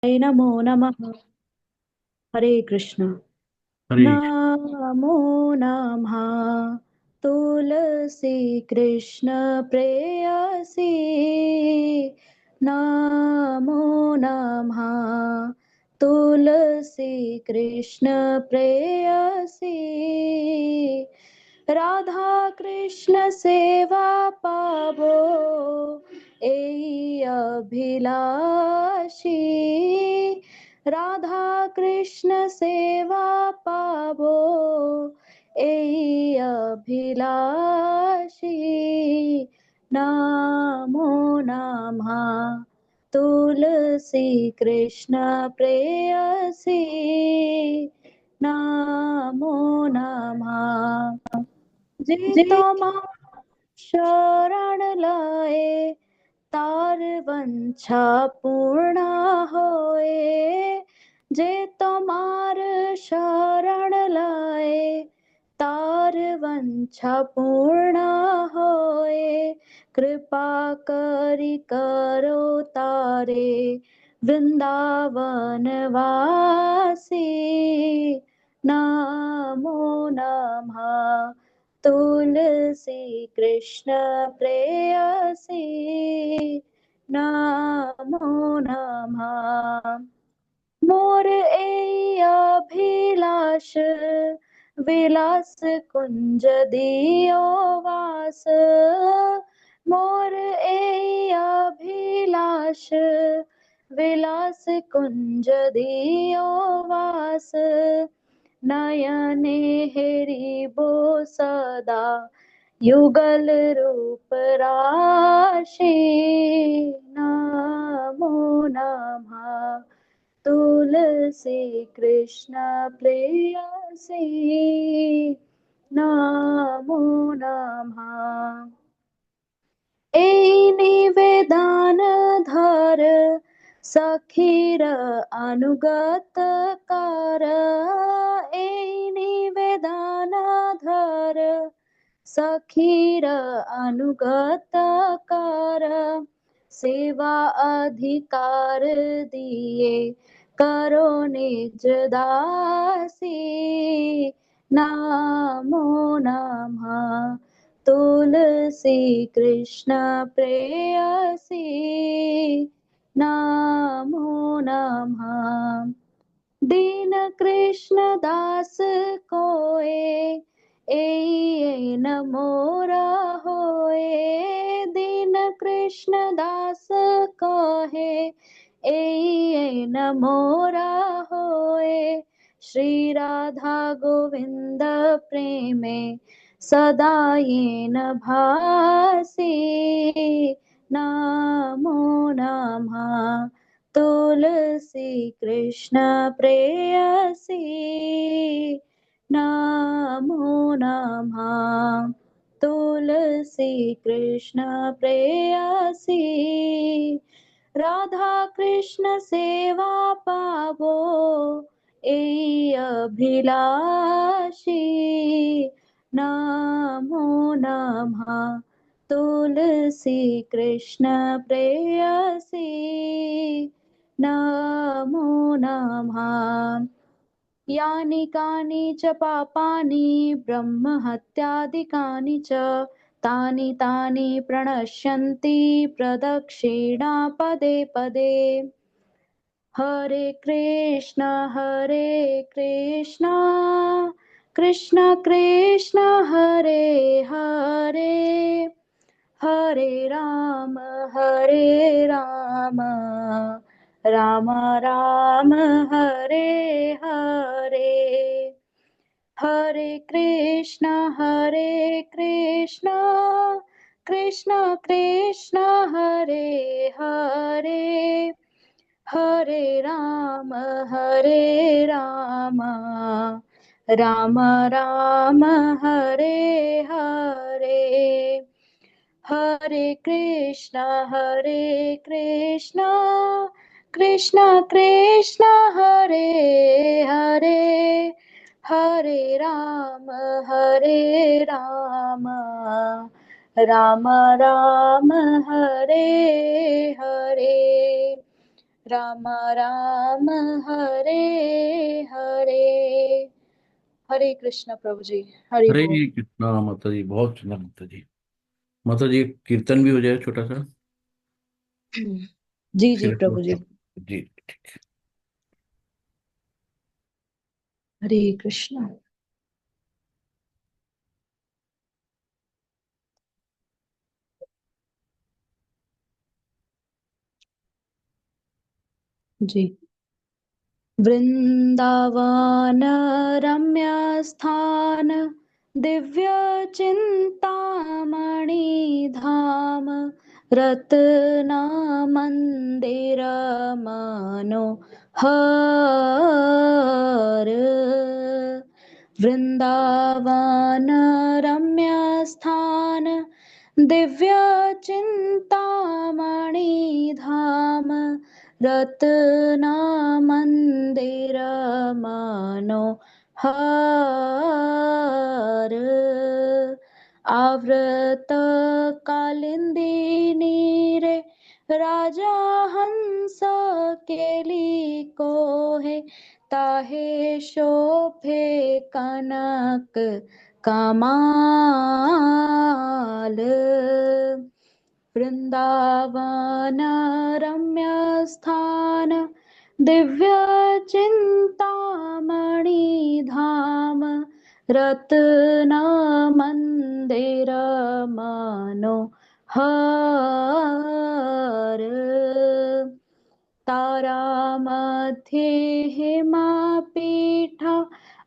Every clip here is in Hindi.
नमो नमः। हरे कृष्ण। हरे नमो नमः। तुलसी कृष्ण प्रेयसी। नमो नमः। तुलसी कृष्ण प्रेयसी। राधा कृष्ण सेवा पावो एई अभिलाषी। राधा कृष्ण सेवा पावो एई अभिलाषी। नमो नमः। तुलसी कृष्ण प्रेयसी। नमो नमः। जे जी। तो मां शरण लाए तार वंछा पूर्ण होए। जे तुम्हार शरण लाए तार वंछा पूर्ण होए। कृपा करी करो तारे वृंदावन वासी। नमो नमः। तुलसी कृष्ण प्रेयसी। नमो नमः। मोर ए अभिलाष विलास कुंज दियो वास। मोर ए अभिलाष विलास कुंज दियो वास। नयने हेरिबो सदा युगल रूप राशि। नमो नमः। तुलसी कृष्ण प्रेयसी। नमो नमः। এই নিবেদন ধর সখীর অনুগত কর। এই নিবেদন ধর সখীর অনুগত কর। সেবা অধিকার দিয়ে করো নিজ দাসী। নমো নমঃ। तुलसी कृष्ण प्रेयसी। नमो नमः। दीन कृष्ण दास कोए ए न मोरा होए। दीन कृष्ण दास कोहे ए न मोरा होए। श्री राधा गोविंद प्रेमे सदा ये न भासी। नमो नमः। तुलसी कृष्ण प्रेयसी। नमो नमः। तुलसी कृष्ण प्रेयसी। राधा कृष्ण सेवा पावो एई अभिलाषी। नमो नमः। तुलसी कृष्ण प्रेयसी। नमो नमः। यानि कानि च पापानि ब्रह्म हत्यादिकानि च तानि तानि प्रणश्यन्ति प्रदक्षिणा पदे पदे। हरे कृष्ण कृष्ण कृष्ण हरे हरे। हरे राम राम राम हरे हरे। हरे कृष्ण कृष्ण कृष्ण हरे हरे। हरे राम राम राम हरे हरे। हरे कृष्ण कृष्ण कृष्ण हरे हरे। हरे राम राम राम हरे हरे। राम राम हरे हरे। हरे कृष्ण प्रभु जी। हरि हरे बोल। कृष्णा माता जी, बहुत सुंदर माता जी। माता जी, कीर्तन भी हो जाए छोटा सा। जी जी फिर प्रभु जी। जी ठीक है। हरे कृष्ण। जी। वृंदावन रम्य स्थान, दिव्य चिंतामणि धाम, रत्न मंदिर मनोहर। वृंदावन रम्य स्थान, दिव्य चिंतामणि धाम, रत्न मंदिर मनोहर। आवृत कालिंदी रे, राजा हंस केली कोहे, ताहे शोभे कनक कमाल। वृंदावन रम्य स्थान, दिव्य चिंतामणि धाम, रत्न मंदिर मनोहर। तारा मध्ये हिमपीठ,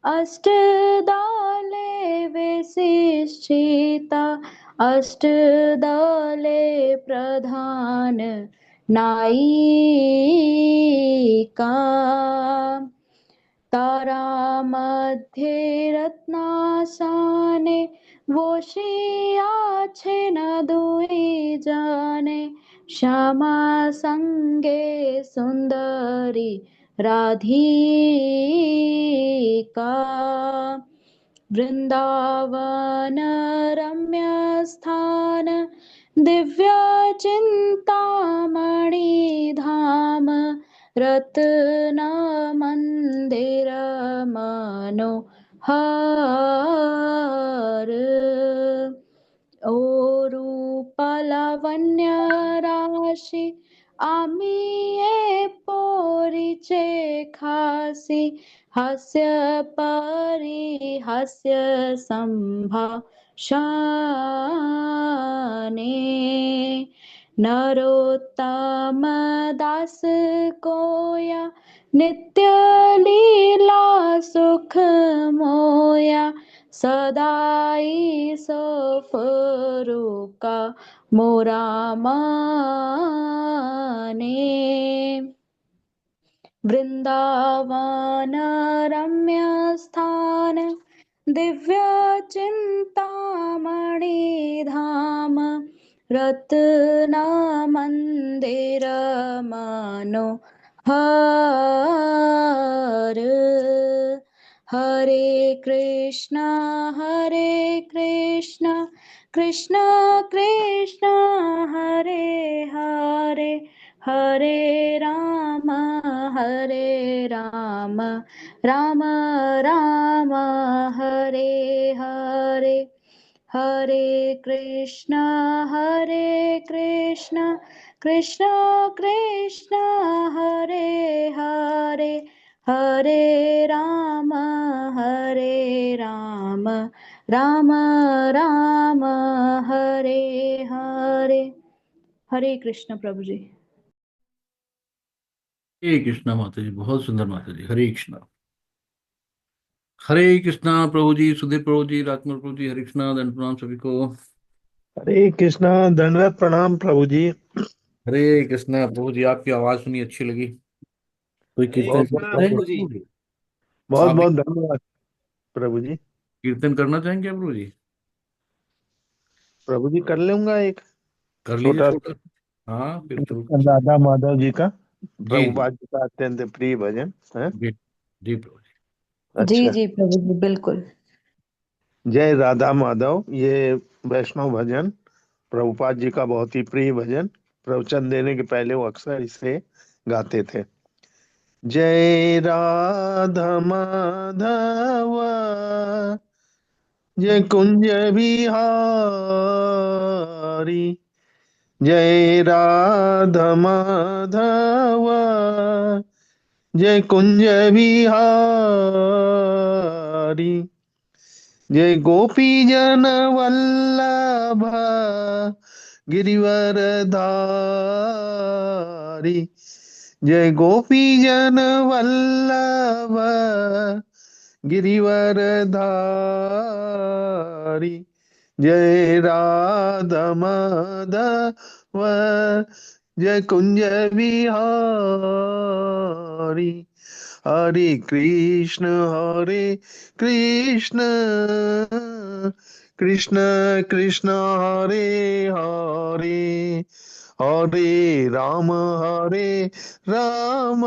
अष्टदले विशिष्टिता, अष्टदले प्रधान नायिका। तारा मध्ये रत्नासने, বসিয়া আছেন দুই জনে, শ্যামা সঙ্গে সুন্দরী রাধিকা। वृंदावन रम्य स्थान, दिव्य चिंतामणि धाम, रत्न मंदिर मनोहर। ओ रूपलावण्य राशि, आमी ये पोरिचे खासी, हास्य परिहास्य संभाषणे। नरोत्तम दास कोया, नित्य लीला सुख मोया, सदाई सो फरुका मोरा माने। वृंदावन रम्य स्थान, दिव्य चिंतामणि धाम, रत्न मंदिर मनोहर। हरे कृष्णा कृष्ण कृष्ण हरे हरे, हरे राम राम राम हरे हरे। हरे कृष्ण कृष्ण कृष्ण हरे हरे, हरे राम राम राम राम हरे हरे। हरे कृष्ण प्रभु जी। हरे कृष्णा माता जी, बहुत सुंदर माता जी। हरे कृष्णा। हरे कृष्णा प्रभु जी, सुधीर प्रभु जी, राजकुमार प्रभु जी, हरे कृष्णा, दंड प्रणाम सभी को। हरे कृष्णा। दंडवत प्रणाम प्रभु जी। हरे कृष्णा प्रभु जी, आपकी आवाज सुनी अच्छी लगी। कोई हरे कीर्तन बहुत कृष्णा करना बहुत प्रभु जी। चाहेंगे? बहुत आप भी बहुत धन्यवाद प्रभु जी। कीर्तन करना चाहेंगे प्रभु जी? प्रभु जी कर लूंगा एक कर लीजिए छोटा छोटा। हाँ फिर तो। सा राधा माधव जी का, जी जी। प्रभुपाद जी का अत्यंत प्रिय भजन है। जी जी प्रभु जी। जी अच्छा। जी प्रभु जी बिल्कुल। जय राधा माधव, ये वैष्णव भजन प्रभुपाद जी का बहुत ही प्रिय भजन। प्रवचन देने के पहले वो अक्सर इसे गाते थे। जय राधा माधव, जय कुंज बिहारी, जय राधा माधव, जय कुंज बिहारी, जय गोपी जन वल्लभ गिरिवरधारी, जय गोपी जन वल्लभ गिरिवरधारी, जय राधा माधव, जय कुंज बिहारी। हरे कृष्ण कृष्ण कृष्ण हरे हरे, हरे राम राम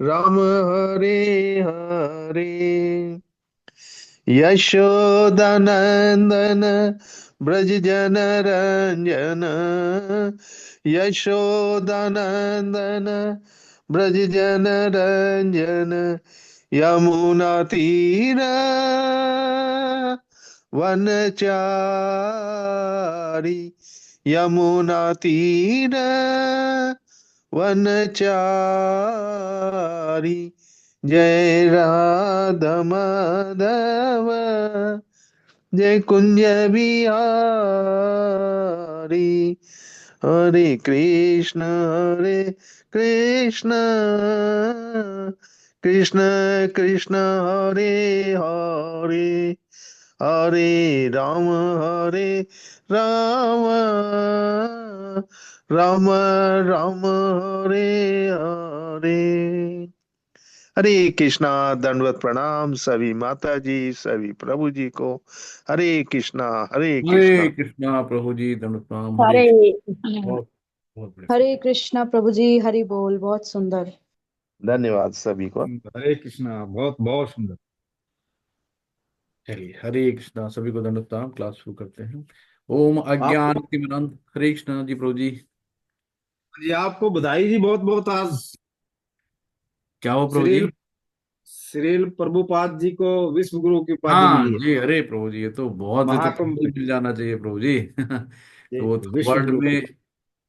राम हरे हरे। यशोदानंदन ब्रज जन रंजन, यशोदानंदन ब्रज जन रंजन, यमुना तीर वनचारी, यमुना तीर वनचारी, जय राधा माधव, जय कुंज बिहारी। हरे कृष्ण कृष्ण कृष्ण कृष्ण हरे हरे, हरे राम राम राम राम हरे हरे। हरे कृष्णा। दंडवत प्रणाम सभी माता जी, सभी प्रभु जी को। हरे कृष्णा हरे कृष्णा। प्रभु जी दंड प्रणाम। हरे हरे कृष्ण। कृष्ण। बहुत बहुत बड़े हरे सुंदर। कृष्णा प्रभु जी, हरि बोल। बहुत सुंदर। धन्यवाद सभी को। हरे कृष्णा, बहुत बहुत सुंदर। चलिए, हरे कृष्णा। सभी को दंड प्रणाम। क्लास शुरू करते हैं। ओम आपको अज्ञान तिमिरंध। हरे कृष्णा जी प्रभु जी। जी, आपको बधाई जी, बहुत बहुत। आज क्या हो प्रभु जी? श्रील श्रील प्रभुपाद जी को विश्व गुरु की उपाधि हाँ मिली है। जी, अरे प्रभु जी, ये तो बहुत, ये तो महाकुंभ तुमको मिल जाना चाहिए प्रभु जी। जी, तो वो तो विश्व वर्ल्ड गुरु में का।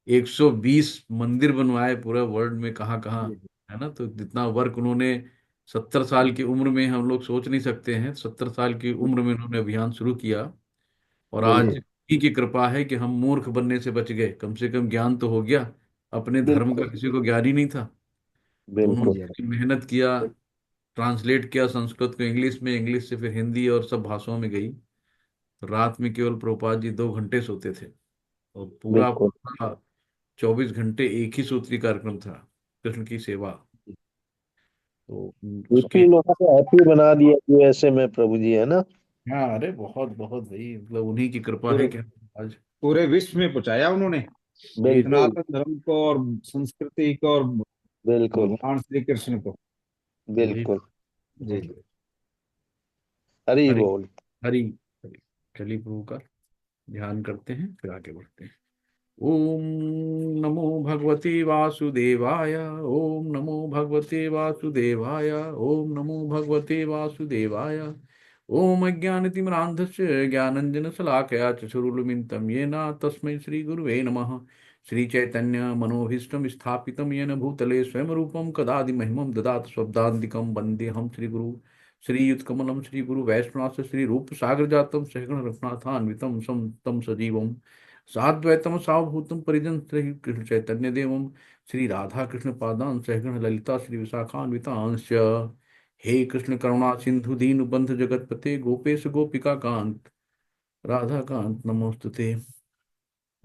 120 मंदिर बनवाए पूरे वर्ल्ड में, कहाँ कहाँ, जी, है ना? तो जितना वर्क उन्होंने 70 साल की उम्र में, हम लोग सोच नहीं सकते हैं। 70 साल की उम्र में उन्होंने अभियान शुरू किया। और आज बिल्कुल ही की कृपा है कि हम मूर्ख बनने से बच गए। कम से कम ज्ञान तो हो गया। अपने धर्म का बिल्कुल किसी को ज्ञान ही नहीं था। तो बिल्कुल जी, उन्होंने मेहनत किया, ट्रांसलेट किया संस्कृत को इंग्लिश में, इंग्लिश से फिर हिंदी और सब भाषाओं में गई। तो रात में केवल प्रभुपाद जी 2 घंटे सोते थे, और पूरा बिल्कुल। 24 घंटे एक ही सूत्री कार्यक्रम था, कृष्ण की सेवा। तो उसके, इतनी लोगों को हैप्पी बना दिया यूएसए में प्रभु जी, है ना। हाँ अरे बहुत बहुत भाई, मतलब उन्हीं की कृपा है पूरे कि हम आज, पूरे विश्व में पहुंचाया उन्होंने बिल्कुल सनातन धर्म को और संस्कृति को और बिल्कुल भगवान श्री कृष्ण को। वही बिल्कुल। जी बहुत। जी। हरि हरि बोल। हरि हरि। चलिए प्रभु का ध्यान करते हैं, फिर आगे बढ़ते हैं। ओम नमो भगवते वासुदेवाय। ओम नमो भगवते वासुदेवाय। ओम नमो भगवते वासुदेवाय। ओम अज्ञानतिमिरान्धस्य ज्ञानञ्जनशलाकया चक्षुरुन्मिलितं येन तस्मै श्रीगुरुवे नमः। श्रीचैतन्य मनोभीष्टं स्थापितं येन भूतले स्वयं रूपं कदादि महिमं ददाति स्वपदान्तिकं वन्देऽहं श्रीगुरु श्रीयुतकमलं श्रीगुरु वैष्णवास श्रीरूप सागर जातं सहगण रघुनाथान्वितं सं तं सजीवम् साद्वैतम सावभूतम परिजन श्री कृष्ण चैतन्य देवम श्री राधा कृष्ण पादान सहगण ललिता श्री विशाखान्वितांश। हे कृष्ण करुणा सिंधु दीन बंधु जगतपते गोपेश गोपिका कांत राधा कांत नमोस्तुते।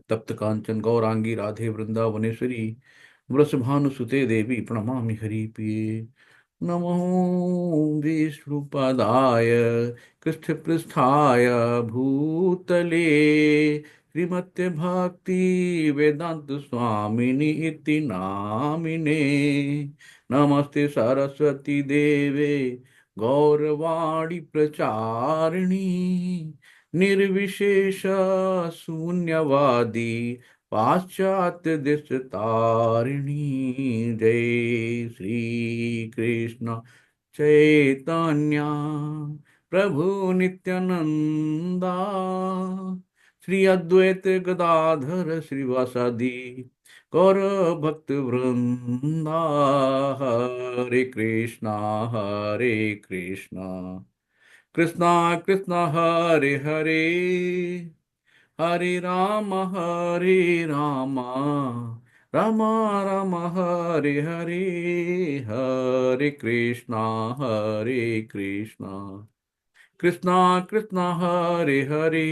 तप्त कांचन गौरांगी राधे वृंदावनेश्वरी वृषभानुसुते देवी प्रणमामि हरिप्रिये। नमो विष्णुपदाय कृष्णपृष्ठाय भूतले श्रीमते भक्ति वेदांत स्वामिनि इति नामिने। नमस्ते सरस्वती देवे गौरवाणी प्रचारिणी निर्विशेष शून्यवादी पाश्चात्य देश तारिणी। जय श्री कृष्ण चैतन्य प्रभु नित्यानंदा, श्री अद्वैत गदाधर श्रीवासादि गौर भक्त वृंदा। हरे कृष्णा हरे कृष्णा, कृष्णा कृष्णा हरे हरे, हरे राम राम राम हरे हरे। हरे कृष्णा कृष्णा कृष्णा हरे हरे,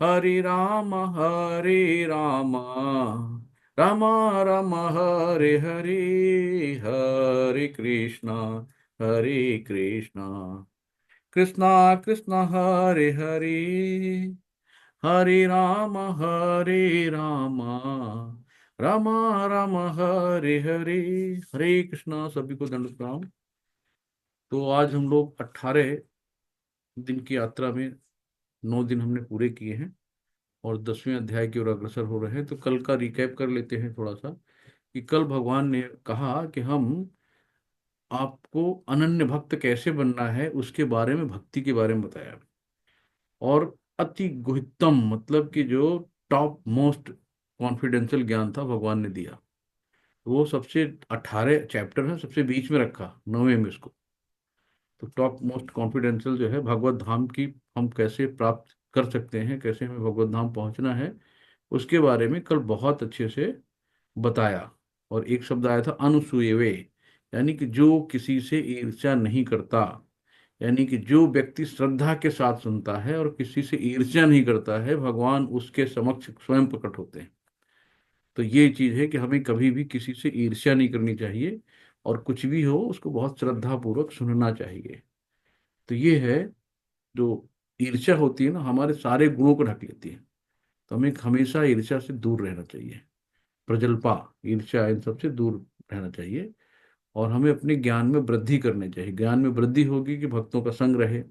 हरे राम राम राम हरे हरे। हरे कृष्णा कृष्णा कृष्णा हरे हरे, हरे राम राम राम हरे हरे। हरे कृष्णा। सभी को दंड प्रणाम। तो आज हम लोग 18 दिन की यात्रा में 9 दिन हमने पूरे किए हैं और 10वें अध्याय की ओर अग्रसर हो रहे हैं। तो कल का रिकैप कर लेते हैं थोड़ा सा, कि कल भगवान ने कहा कि हम आपको अनन्य भक्त कैसे बनना है उसके बारे में, भक्ति के बारे में बताया। और अति गुह्यतम, मतलब कि जो टॉप मोस्ट कॉन्फिडेंशियल ज्ञान था भगवान ने दिया, वो सबसे 18 चैप्टर है, सबसे बीच में रखा 9वें में इसको। तो टॉप मोस्ट कॉन्फिडेंशियल जो है भगवत धाम की, हम कैसे प्राप्त कर सकते हैं, कैसे हमें भगवत धाम पहुंचना है, उसके बारे में कल बहुत अच्छे से बताया। और एक शब्द आया था अनुसूयवे, यानी कि जो किसी से ईर्ष्या नहीं करता, यानी कि जो व्यक्ति श्रद्धा के साथ सुनता है और किसी से ईर्ष्या नहीं करता है, भगवान उसके समक्ष स्वयं प्रकट होते हैं। तो ये चीज है कि हमें कभी भी किसी से ईर्ष्या नहीं करनी चाहिए, और कुछ भी हो उसको बहुत श्रद्धा पूर्वक सुनना चाहिए। तो ये है, जो ईर्ष्या होती है ना, हमारे सारे गुणों को ढक लेती है। तो हमें हमेशा ईर्ष्या से दूर रहना चाहिए, प्रजल्पा, ईर्ष्या, इन सबसे दूर रहना चाहिए। और हमें अपने ज्ञान में वृद्धि करनी चाहिए। ज्ञान में वृद्धि होगी कि भक्तों का संग रहे,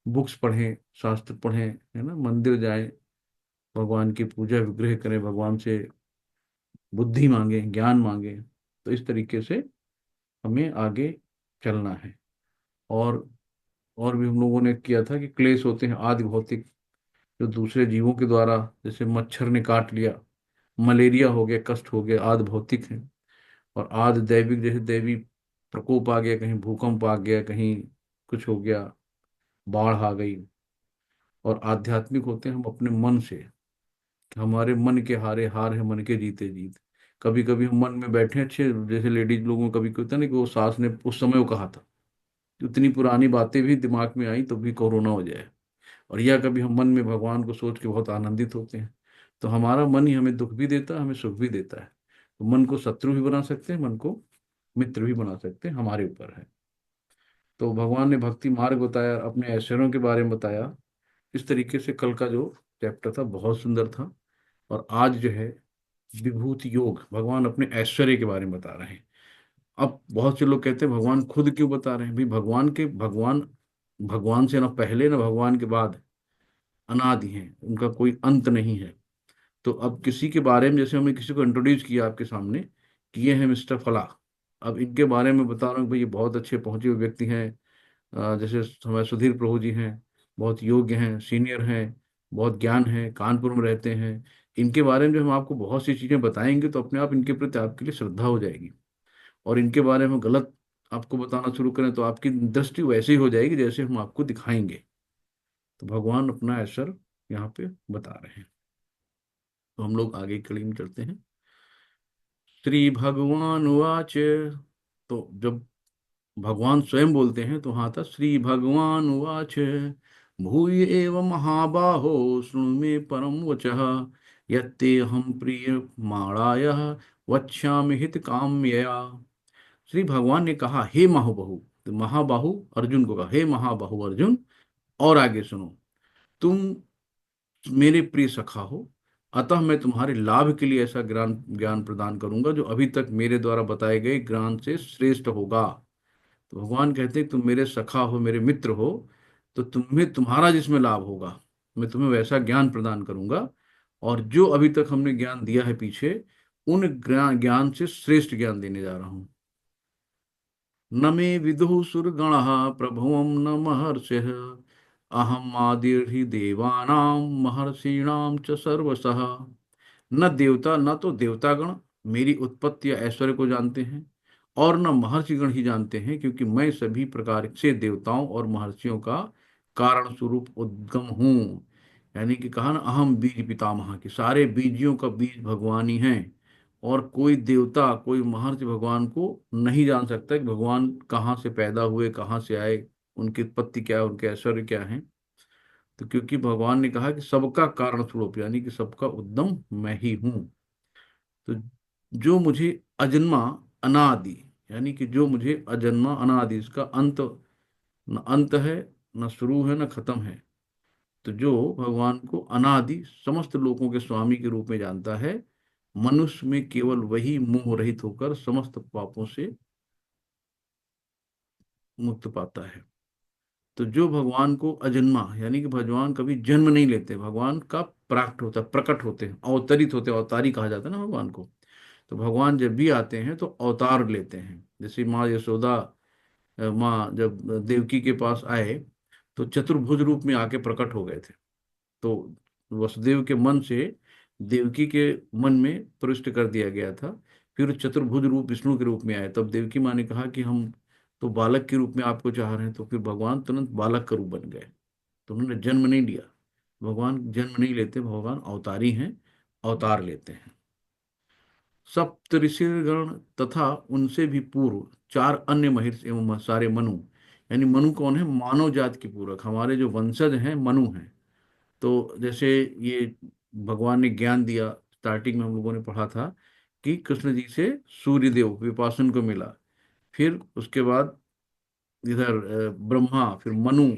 बुक्स पढ़ें, शास्त्र पढ़ें, है ना, मंदिर जाएं, भगवान की पूजा विग्रह करें, भगवान से बुद्धि मांगे, ज्ञान मांगे। तो इस तरीके से हमें आगे चलना है। और और भी हम लोगों ने किया था कि क्लेश होते हैं आदि भौतिक, जो दूसरे जीवों के द्वारा, जैसे मच्छर ने काट लिया, मलेरिया हो गया, कष्ट हो गया, आदि भौतिक है। और आदि दैविक, जैसे दैवी प्रकोप आ गया, कहीं भूकंप आ गया, कहीं कुछ हो गया, बाढ़ आ गई। और आध्यात्मिक होते हैं हम अपने मन से, हमारे मन के हारे हार है, मन के जीते जीत। कभी कभी हम मन में बैठे अच्छे, जैसे लेडीज लोगों में कभी कभी होता है ना कि वो सास ने उस समय वो कहा था, उतनी पुरानी बातें भी दिमाग में आई तो भी कोरोना हो जाए। और या कभी हम मन में भगवान को सोच के बहुत आनंदित होते हैं। तो हमारा मन ही हमें दुख भी देता है, हमें सुख भी देता है। तो मन को शत्रु भी बना सकते हैं, मन को मित्र भी बना सकते हैं, हमारे ऊपर है। तो भगवान ने भक्ति मार्ग बताया, अपने ऐश्वर्यों के बारे में बताया। इस तरीके से कल का जो चैप्टर था बहुत सुंदर था। और आज जो है विभूति योग, भगवान अपने ऐश्वर्य के बारे में बता रहे हैं। अब बहुत से लोग कहते हैं भगवान खुद क्यों बता रहे हैं? भाई भगवान भगवान से ना पहले ना भगवान के बाद अनादि हैं, उनका कोई अंत नहीं है। तो अब किसी के बारे में, जैसे हमने किसी को इंट्रोड्यूस किया आपके सामने कि ये है मिस्टर फला, अब इनके बारे में बता रहा हूँ कि भाई ये बहुत अच्छे पहुंचे हुए व्यक्ति हैं। जैसे हमारे सुधीर प्रभु जी हैं, बहुत योग्य हैं, सीनियर हैं, बहुत ज्ञान है, कानपुर में रहते हैं। इनके बारे में जो हम आपको बहुत सी चीजें बताएंगे तो अपने आप इनके प्रति आपके लिए श्रद्धा हो जाएगी। और इनके बारे में गलत आपको बताना शुरू करें तो आपकी दृष्टि वैसे ही हो जाएगी जैसे हम आपको दिखाएंगे। तो भगवान अपना ऐश्वर्य यहाँ पे बता रहे हैं। तो हम लोग आगे की कड़ी में चलते हैं। श्री भगवान वाच, तो जब भगवान स्वयं बोलते हैं तो हाँ था श्री भगवान वाच, भूय एव महाबाहो शृणु मे परम वचः, यत्ते हम प्रिय माणाय वक्ष्यामि हित काम्यया। श्री भगवान ने कहा हे महाबाहु, तो महाबाहु अर्जुन को कहा हे महाबाहु अर्जुन, और आगे सुनो, तुम मेरे प्रिय सखा हो, अतः मैं तुम्हारे लाभ के लिए ऐसा ज्ञान ज्ञान प्रदान करूंगा जो अभी तक मेरे द्वारा बताए गए ज्ञान से श्रेष्ठ होगा। तो भगवान कहते हैं तुम मेरे सखा हो, मेरे मित्र हो, तो तुम्हें तुम्हारा जिसमें लाभ होगा मैं तुम्हें वैसा ज्ञान प्रदान करूंगा। और जो अभी तक हमने ज्ञान दिया है पीछे, उन ज्ञान से श्रेष्ठ ज्ञान देने जा रहा हूं। न मे विदुः सुरगणः प्रभुवं न महर्षयः, अहम आदिर्हि देवानां महर्षीणां च सर्वसः। न देवता, न तो देवतागण मेरी उत्पत्ति या ऐश्वर्य को जानते हैं, और न महर्षिगण ही जानते हैं, क्योंकि मैं सभी प्रकार से देवताओं और महर्षियों का कारण स्वरूप उद्गम हूँ। यानी कि कहा ना, अहम बीज पितामह, कि सारे बीजियों का बीज भगवान ही है। और कोई देवता, कोई महर्षि भगवान को नहीं जान सकता कि भगवान कहाँ से पैदा हुए, कहाँ से आए, उनकी उत्पत्ति क्या है, उनके ऐश्वर्य क्या है। तो क्योंकि भगवान ने कहा कि सबका कारण स्वरूप, यानी कि सबका उद्गम मैं ही हूं। तो जो मुझे अजन्मा अनादि, यानी कि जो मुझे अजन्मा अनादि, इसका अंत न अंत है, न शुरू है, न खत्म है। तो जो भगवान को अनादि समस्त लोगों के स्वामी के रूप में जानता है, मनुष्य में केवल वही मोह रहित होकर समस्त पापों से मुक्त पाता है। तो जो भगवान को अजन्मा, यानी कि भगवान कभी जन्म नहीं लेते, भगवान का प्राकट होता है, प्रकट होते हैं, अवतरित होते हैं, अवतारी कहा जाता है ना भगवान को। तो भगवान जब भी आते हैं तो अवतार लेते हैं। जैसे माँ यशोदा, माँ जब देवकी के पास आए तो चतुर्भुज रूप में आके प्रकट हो गए थे। तो वसुदेव के मन से देवकी के मन में प्रविष्ट कर दिया गया था। फिर चतुर्भुज रूप विष्णु के रूप में आए। तब देवकी माँ ने कहा कि हम तो बालक के रूप में आपको चाह रहे हैं। तो फिर भगवान तुरंत बालक का रूप बन गए। तो उन्होंने जन्म नहीं लिया। भगवान जन्म नहीं लेते, भगवान अवतारी हैं, अवतार लेते हैं। सप्त ऋषिगण तथा उनसे भी पूर्व चार अन्य महिर्षि एवं सारे मनु, यानी मनु कौन है? मानव जात के पूरक, हमारे जो वंशज हैं मनु हैं। तो जैसे ये भगवान ने ज्ञान दिया, स्टार्टिंग में हम लोगों ने पढ़ा था कि कृष्ण जी से सूर्यदेव विपासन को मिला। फिर उसके बाद इधर ब्रह्मा, फिर मनु।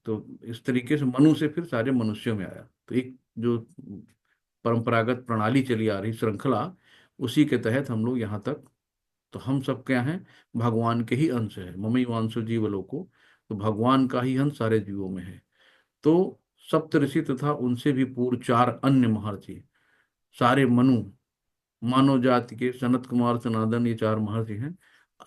तो इस तरीके से मनु से फिर सारे मनुष्यों में आया। तो एक जो परंपरागत प्रणाली चली आ रही, श्रृंखला, उसी के तहत हम लोग यहाँ तक। तो हम सब क्या हैं? भगवान के ही अंश है। ममई वांशो जीवलोको, तो भगवान का ही अंश सारे जीवों में है। तो सप्तऋषि तथा उनसे भी पूर्व चार अन्य महर्षि, सारे मनु, मानव जाति के सनत कुमार सनातन, ये चार महर्षि हैं।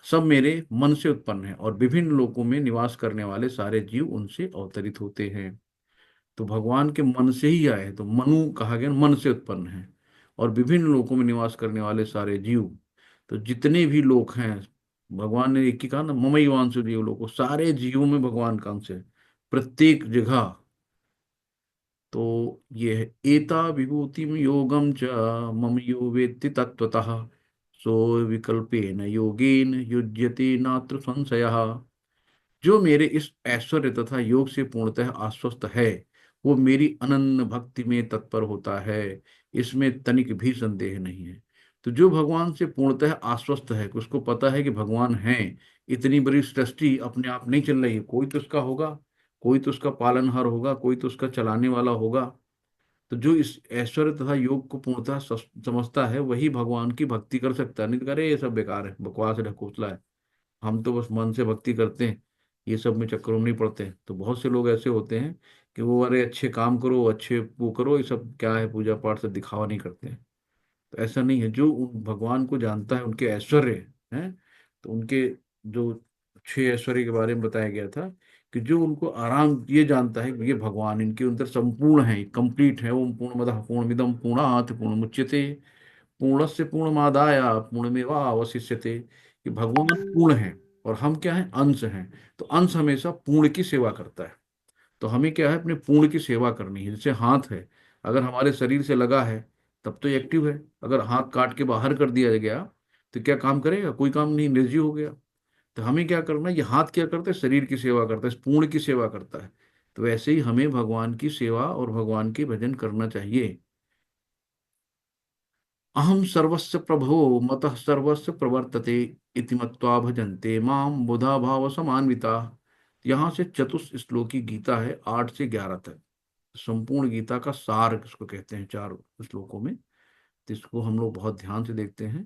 सब मेरे मन से उत्पन्न है, और विभिन्न लोकों में निवास करने वाले सारे जीव उनसे अवतरित होते हैं। तो भगवान के मन से ही आए हैं, तो मनु कहा गया, मन से उत्पन्न है। और विभिन्न लोकों में निवास करने वाले सारे जीव, तो जितने भी लोग हैं, भगवान ने एक ही कहा ना, ममई वांसु जीव लोग, सारे जीवों में भगवान का अंश है, प्रत्येक जगह। तो ये है, एता विभूतिम योगम च मम यो वेत्ति तत्वतः, सो विकल्पेन योगेन युज्यते नात्र संशयः। जो मेरे इस ऐश्वर्य तथा योग से पूर्णतः आश्वस्त है, वो मेरी अनन्य भक्ति में तत्पर होता है, इसमें तनिक भी संदेह नहीं है। तो जो भगवान से पूर्णतः आश्वस्त है, उसको पता है कि भगवान है, इतनी बड़ी सृष्टि अपने आप नहीं चल रही है, कोई तो उसका होगा, कोई तो उसका पालनहार होगा, कोई तो उसका चलाने वाला होगा। तो जो इस ऐश्वर्य तथा योग को पूर्णतः समझता है, वही भगवान की भक्ति कर सकता है। नहीं तो करे ये सब बेकार है, बकवास है, ढकोसला है, हम तो बस मन से भक्ति करते हैं, ये सब में चक्करों में नहीं पड़ते हैं। तो बहुत से लोग ऐसे होते हैं कि वो अरे अच्छे काम करो, अच्छे वो करो, ये सब क्या है, पूजा पाठ से दिखावा नहीं करते हैं। तो ऐसा नहीं है। जो उन भगवान को जानता है, उनके ऐश्वर्य हैं, तो उनके जो छह ऐश्वर्य के बारे में बताया गया था, कि जो उनको आराम ये जानता है कि ये भगवान इनके अंदर संपूर्ण है, कंप्लीट है। ओम पूर्णमदः पूर्णमिदं पूर्णात् पूर्णमुच्यते पूर्णस्य पूर्णमादाय पूर्णमेवावशिष्यते, कि भगवान पूर्ण है और हम क्या है? अंश हैं। तो अंश हमेशा पूर्ण की सेवा करता है। तो हमें क्या है? अपने पूर्ण की सेवा करनी है। जैसे हाथ है, अगर हमारे शरीर से लगा है तब तो एक्टिव है। अगर हाथ काट के बाहर कर दिया गया तो क्या काम करेगा? कोई काम नहीं, निर्जीव हो गया। तो हमें क्या करना है? ये हाथ क्या करता है? शरीर की सेवा करता है, पूर्ण की सेवा करता है। तो वैसे ही हमें भगवान की सेवा और भगवान के भजन करना चाहिए। अहम सर्वस्य प्रभो मतः सर्वस्य प्रवर्तते इति मत्वा भजन्ते माम बुधा भाव समान्विता। यहाँ से चतुस श्लोकी गीता है, 8 से 11 तक। संपूर्ण गीता का सार किसको कहते हैं, 4 श्लोकों में। तो इसको हम लोग बहुत ध्यान से देखते हैं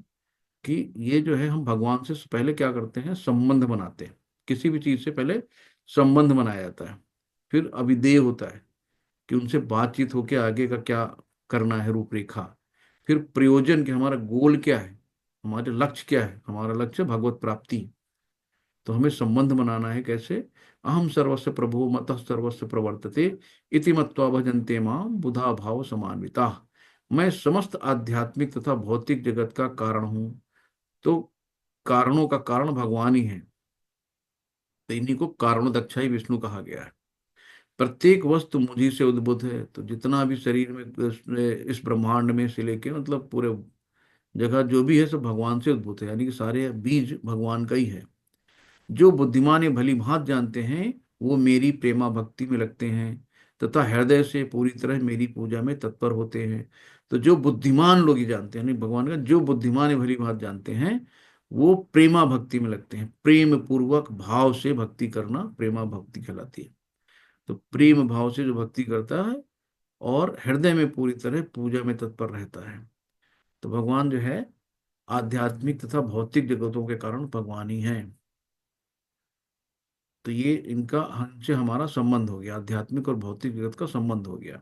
कि ये जो है, हम भगवान से पहले क्या करते हैं? संबंध बनाते हैं। किसी भी चीज से पहले संबंध बनाया जाता है, फिर अभिधेय होता है कि उनसे बातचीत होके आगे का क्या करना है रूपरेखा, फिर प्रयोजन, कि हमारा गोल क्या है, हमारा लक्ष्य क्या है। हमारा लक्ष्य भगवत प्राप्ति। तो हमें संबंध बनाना है कैसे, अहम सर्वस्व प्रभु मतः सर्वस्व प्रवर्तते इति मत्वा भजन्ते मां बुधा भाव समान्विता। मैं समस्त आध्यात्मिक तथा भौतिक जगत का कारण हूं। तो कारणों का कारण भगवान ही है, तो इन्हीं को कारणोदक्षाई विष्णु कहा गया है। प्रत्येक वस्तु मुझी से उद्भूत है। तो जितना भी शरीर में इस ब्रह्मांड में से लेके मतलब पूरे जगह जो भी है सब भगवान से उद्भूत है, यानी कि सारे बीज भगवान का ही है। जो बुद्धिमान ये भली भांति जानते हैं वो मेरी प्रेमा भक्ति में लगते हैं तथा हृदय से पूरी तरह मेरी पूजा में तत्पर होते हैं। तो जो बुद्धिमान लोग ही जानते हैं, यानी भगवान का जो बुद्धिमान ये भली भांति जानते हैं वो प्रेमा भक्ति में लगते हैं। प्रेम पूर्वक भाव से भक्ति करना प्रेमा भक्ति कहलाती है। तो प्रेम भाव से जो भक्ति करता है और हृदय में पूरी तरह पूजा में तत्पर रहता है, तो भगवान जो है आध्यात्मिक तथा भौतिक जगतों के कारण भगवान ही है। तो ये इनका हमसे हमारा संबंध हो गया, आध्यात्मिक और भौतिक जगत का संबंध हो गया।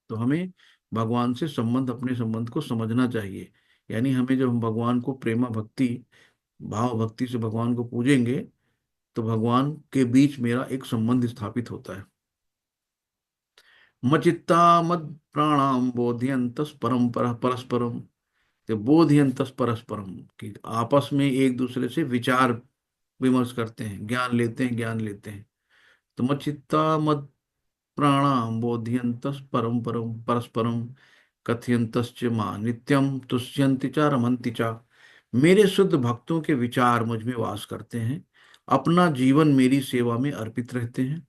तो हमें भगवान से संबंध, अपने संबंध को समझना चाहिए। यानी हमें जब हम भगवान को प्रेमा भक्ति भाव भक्ति से भगवान को पूजेंगे तो भगवान के बीच मेरा एक संबंध स्थापित होता है। मचित्ता मद प्राणाम बोधयंतस परम परस्परम। तो बोधयंतस परस्परम, कि आपस में एक दूसरे से विचार विमर्श करते हैं, ज्ञान लेते हैं, ज्ञान लेते हैं। तो मच्चित्ता मद प्राणाम बोधयंतस परम परम परस्परम कथयंतश्च मां नित्यम तुष्यन्ति च रमन्ति च। मेरे शुद्ध भक्तों के विचार मुझ में वास करते हैं, अपना जीवन मेरी सेवा में अर्पित रहते हैं,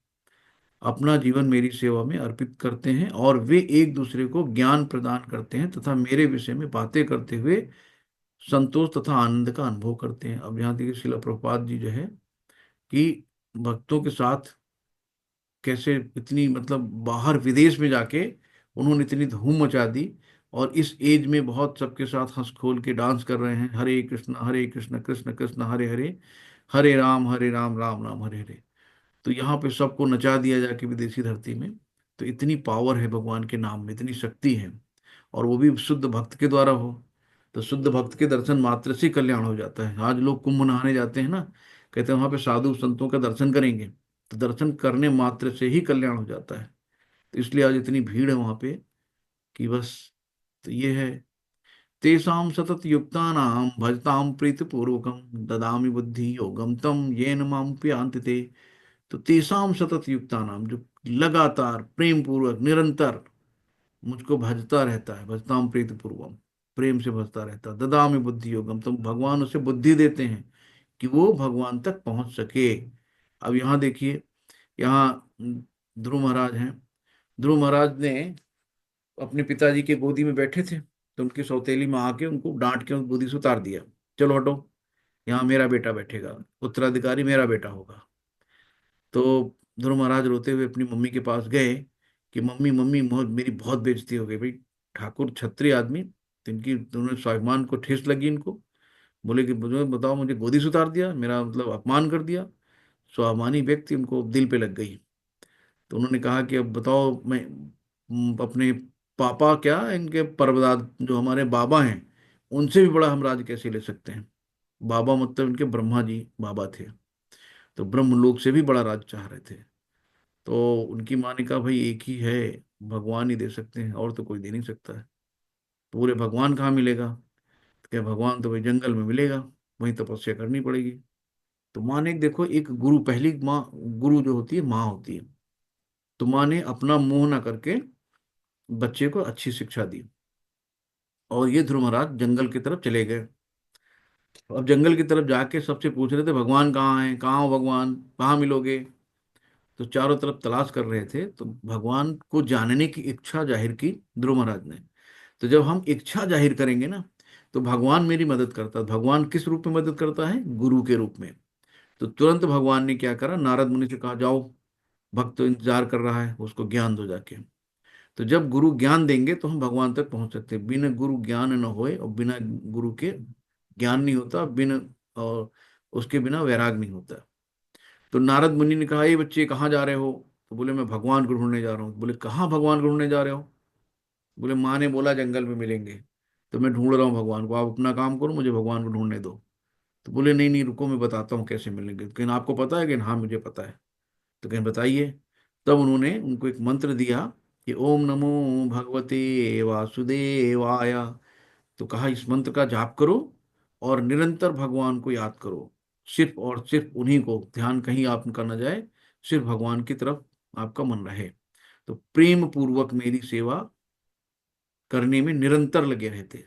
अपना जीवन मेरी सेवा में अर्पित करते हैं, और वे एक दूसरे को ज्ञान प्रदान करते हैं तथा मेरे विषय में बातें करते हुए संतोष तथा आनंद का अनुभव करते हैं। अब यहाँ देखिए श्रील प्रभुपाद जी जो है कि भक्तों के साथ कैसे इतनी मतलब बाहर विदेश में जाके उन्होंने इतनी धूम मचा दी, और इस एज में बहुत सबके साथ हंस खोल के डांस कर रहे हैं, हरे कृष्ण कृष्ण कृष्ण हरे हरे, हरे राम राम राम हरे हरे। तो यहाँ पे सबको नचा दिया जाके विदेशी धरती में। तो इतनी पावर है भगवान के नाम में, इतनी शक्ति है, और वो भी शुद्ध भक्त के द्वारा हो। तो शुद्ध भक्त के दर्शन मात्र से कल्याण हो जाता है। आज लोग कुंभ नहाने जाते हैं ना, कहते हैं वहां पे साधु संतों का दर्शन करेंगे, तो दर्शन करने मात्र से ही कल्याण हो जाता है। तो इसलिए आज इतनी भीड़ है वहां पे कि बस। तो ये है, तेषां सतत युक्तानां भजतां प्रीतिपूर्वकं ददामि बुद्धि योगम तम येन मां उपयान्ति ते। तो तेषां सतत युक्तानां, जो लगातार प्रेम पूर्वक निरंतर मुझको भजता रहता है, भजताम प्रीतिपूर्वम, प्रेम से भजता रहता है, ददामि बुद्धि योगम, तो भगवान उसे बुद्धि देते हैं कि वो भगवान तक पहुंच सके। अब यहाँ देखिए, यहाँ ध्रुव महाराज हैं। ध्रुव महाराज ने अपने पिताजी के गोदी में बैठे थे, तो उनकी सौतेली माँ आके उनको डांट के उस गोदी से उतार दिया, चलो हटो, यहाँ मेरा बेटा बैठेगा, उत्तराधिकारी मेरा बेटा होगा। तो ध्रुव महाराज रोते हुए अपनी मम्मी के पास गए कि मम्मी मम्मी मेरी बहुत बेइज्जती हो गई भाई। ठाकुर क्षत्रिय आदमी, तो इनकी दोनों स्वाभिमान को ठेस लगी इनको। बोले कि मुझे बताओ, मुझे गोदी से उतार दिया, मेरा मतलब अपमान कर दिया। स्वाभिमानी व्यक्ति, उनको दिल पे लग गई। तो उन्होंने कहा कि अब बताओ, मैं अपने पापा क्या, इनके परदादा जो हमारे बाबा हैं उनसे भी बड़ा हम राज कैसे ले सकते हैं। बाबा मतलब इनके ब्रह्मा जी बाबा थे, तो ब्रह्मलोक से भी बड़ा राज चाह रहे थे। तो उनकी माँ ने कहा भाई एक ही है, भगवान ही दे सकते हैं, और तो कोई दे नहीं सकता है। तो बोले भगवान कहाँ मिलेगा। तो क्या भगवान तो भाई जंगल में मिलेगा, वहीं तपस्या करनी पड़ेगी। तो माँ ने देखो, एक गुरु, पहली माँ गुरु जो होती है माँ होती है। तो माँ ने अपना मोह ना करके बच्चे को अच्छी शिक्षा दी, और ये ध्रुव महाराज जंगल की तरफ चले गए। अब जंगल की तरफ जाके सबसे पूछ रहे थे भगवान कहाँ है, कहाँ हो भगवान, कहाँ मिलोगे। तो चारों तरफ तलाश कर रहे थे, तो भगवान को जानने की इच्छा जाहिर की ध्रुव महाराज ने। तो जब हम इच्छा जाहिर करेंगे ना, तो भगवान मेरी मदद करता है। भगवान किस रूप में मदद करता है, गुरु के रूप में। तो तुरंत भगवान ने क्या करा, नारद मुनि से कहा जाओ, भक्त तो इंतजार कर रहा है, उसको ज्ञान दो जाके। तो जब गुरु ज्ञान देंगे तो हम भगवान तक पहुंच सकते हैं। बिना गुरु ज्ञान न होए, और बिना गुरु के ज्ञान नहीं होता, बिना और उसके बिना वैराग नहीं होता। तो नारद मुनि ने कहा ये बच्चे कहाँ जा रहे हो। तो बोले मैं भगवान को ढूंढने जा रहा हूँ। बोले कहाँ भगवान को ढूंढने जा रहे हो। बोले माँ ने बोला जंगल में मिलेंगे, तो मैं ढूंढ रहा हूँ भगवान को, आप अपना काम करो, मुझे भगवान को ढूंढने दो। तो बोले नहीं नहीं रुको, मैं बताता हूँ कैसे मिलेंगे। लेकिन आपको पता है कि हाँ मुझे पता है। तो कहीं बताइए। तब उन्होंने उनको एक मंत्र दिया कि ओम नमो भगवते वासुदेवाय। तो कहा इस मंत्र का जाप करो और निरंतर भगवान को याद करो, सिर्फ और सिर्फ उन्हीं को, ध्यान कहीं आपका न जाए, सिर्फ भगवान की तरफ आपका मन रहे। तो प्रेम पूर्वक मेरी सेवा करने में निरंतर लगे रहते।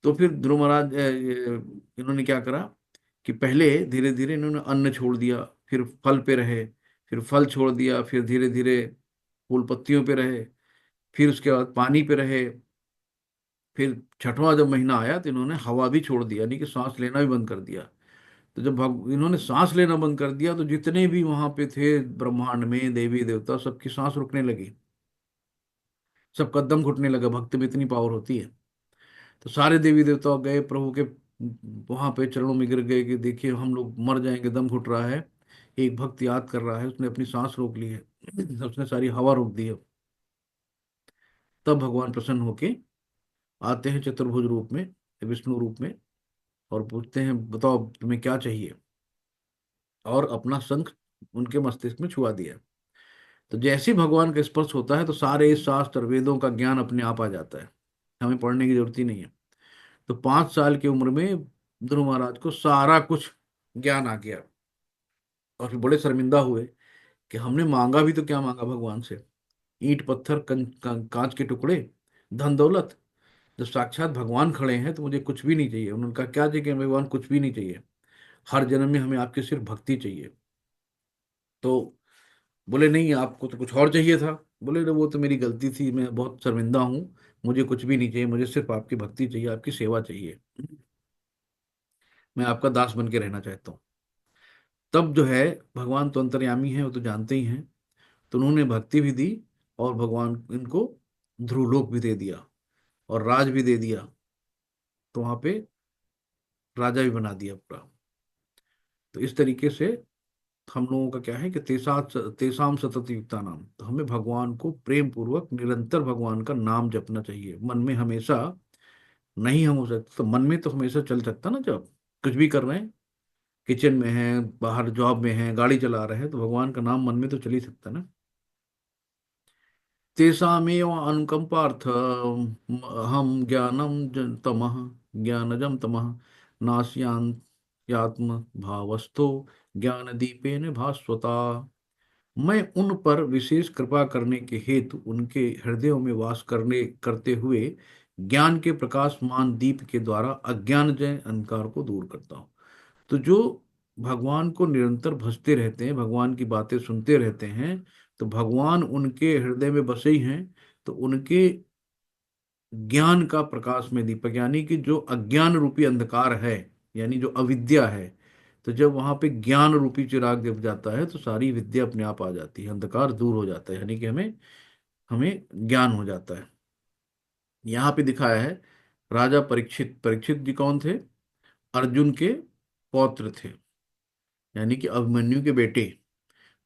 तो फिर ध्रुव महाराज इन्होंने क्या करा कि पहले धीरे धीरे इन्होंने अन्न छोड़ दिया, फिर फल पे रहे, फिर फल छोड़ दिया, फिर धीरे धीरे फूल पत्तियों पे रहे, फिर उसके बाद पानी पे रहे। फिर छठवां जब महीना आया तो इन्होंने हवा भी छोड़ दिया, यानी कि सांस लेना भी बंद कर दिया। तो जब इन्होंने सांस लेना बंद कर दिया तो जितने भी वहां पे थे ब्रह्मांड में देवी देवता, सबकी सांस रुकने लगी, सबका दम घुटने लगा। भक्ति में इतनी पावर होती है। तो सारे देवी देवता गए प्रभु के वहां पे चरणों में गिर गए कि देखिए हम लोग मर जाएंगे, दम घुट रहा है। एक भक्त याद कर रहा है, उसने अपनी सांस रोक ली है, उसने सारी हवा रोक दी है। तब भगवान प्रसन्न होके आते हैं चतुर्भुज रूप में, विष्णु रूप में, और पूछते हैं बताओ तुम्हें क्या चाहिए। और अपना शंख उनके मस्तिष्क में छुआ दिया। तो जैसे ही भगवान का स्पर्श होता है तो सारे शास्त्र वेदों का ज्ञान अपने आप आ जाता है, हमें पढ़ने की जरूरत ही नहीं है। तो 5 साल की उम्र में ध्रुव महाराज को सारा कुछ ज्ञान आ गया। और फिर बड़े शर्मिंदा हुए कि हमने मांगा भी तो क्या मांगा भगवान से, ईंट पत्थर कांच के टुकड़े, धन दौलत। जब साक्षात भगवान खड़े हैं तो मुझे कुछ भी नहीं चाहिए। उन्होंने कहा क्या चाहिए भगवान, कुछ भी नहीं चाहिए, हर जन्म में हमें आपकी सिर्फ भक्ति चाहिए। तो बोले नहीं आपको तो कुछ और चाहिए था। बोले वो तो मेरी गलती थी, मैं बहुत शर्मिंदा हूँ, मुझे कुछ भी नहीं चाहिए, मुझे सिर्फ आपकी भक्ति चाहिए, आपकी सेवा चाहिए, मैं आपका दास बन के रहना चाहता हूँ। तब जो है भगवान तो अंतर्यामी है, वो तो जानते ही हैं। तो उन्होंने भक्ति भी दी और भगवान इनको ध्रुवलोक भी दे दिया और राज भी दे दिया। तो वहां पे राजा भी बना दिया पूरा। तो इस तरीके से हम लोगों का क्या है कि तेसाम सतत युक्ता नाम, तो हमें भगवान को प्रेम पूर्वक निरंतर भगवान का नाम जपना चाहिए मन में हमेशा। नहीं हम हो सकते तो मन में तो हमेशा चल सकता ना, जब कुछ भी कर रहे हैं, किचन में है, बाहर जॉब में है, गाड़ी चला रहे हैं, तो भगवान का नाम मन में तो चल ही सकता ना। तेषामेव अनुकंपार्थ हम तमः ज्ञानजम तमः नास्यात्म भावस्थो ज्ञान दीपेन भास्वता। मैं उन पर विशेष कृपा करने के हेतु उनके हृदयों में वास करने करते हुए ज्ञान के प्रकाशमान दीप के द्वारा अज्ञान जय अंधकार को दूर करता हूँ। तो जो भगवान को निरंतर भजते रहते हैं, भगवान की बातें सुनते रहते हैं, तो भगवान उनके हृदय में बसे ही हैं। तो उनके ज्ञान का प्रकाश में दीपक, यानी कि जो अज्ञान रूपी अंधकार है, यानी जो अविद्या है, तो जब वहां पे ज्ञान रूपी चिराग जब जाता है तो सारी विद्या अपने आप आ जाती है, अंधकार दूर हो जाता है, यानी कि हमें हमें ज्ञान हो जाता है। यहाँ पे दिखाया है राजा परीक्षित, परीक्षित जी कौन थे, अर्जुन के पौत्र थे, यानी कि अभिमन्यु के बेटे।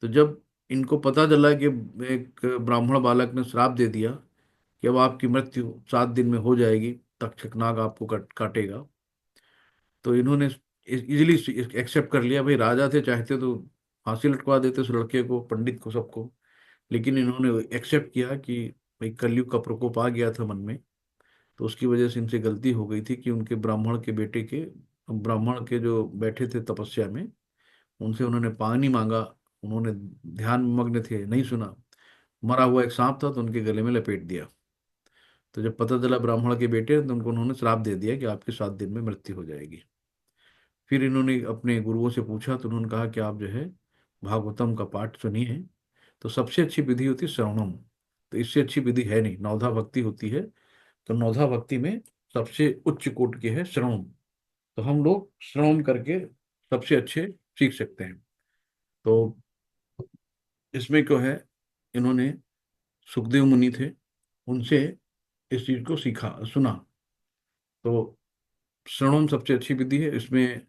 तो जब इनको पता चला कि एक ब्राह्मण बालक ने श्राप दे दिया कि अब आपकी मृत्यु 7 दिन में हो जाएगी, तक्षक नाग आपको काटेगा, तो इन्होंने इजीली एक्सेप्ट कर लिया। भाई राजा थे, चाहते तो फांसी लटकवा देते उस लड़के को, पंडित को, सबको। लेकिन इन्होंने एक्सेप्ट किया कि भाई कलयुग का प्रकोप आ गया था मन में, तो उसकी वजह से इनसे गलती हो गई थी कि उनके ब्राह्मण के जो बैठे थे तपस्या में, उनसे उन्होंने पानी मांगा, उन्होंने ध्यान में मग्न थे, नहीं सुना। मरा हुआ एक सांप था तो उनके गले में लपेट दिया। तो जब पता चला ब्राह्मण के बेटे हैं, तो उनको उन्होंने श्राप दे दिया कि आपकी 7 दिन में मृत्यु हो जाएगी। फिर इन्होंने अपने गुरुओं से पूछा तो उन्होंने कहा कि आप जो है भागवतम का पाठ सुनिए। तो सबसे अच्छी विधि होती है श्रवणम। तो इससे अच्छी विधि है नहीं, नवधा भक्ति होती है। तो नवधा भक्ति में सबसे उच्च कोटि की है श्रवण। तो हम लोग श्रवण करके सबसे अच्छे सीख सकते हैं। तो इसमें क्यों है, इन्होंने सुखदेव मुनि थे, उनसे इस चीज को सीखा सुना। तो श्रवणम सबसे अच्छी विधि है। इसमें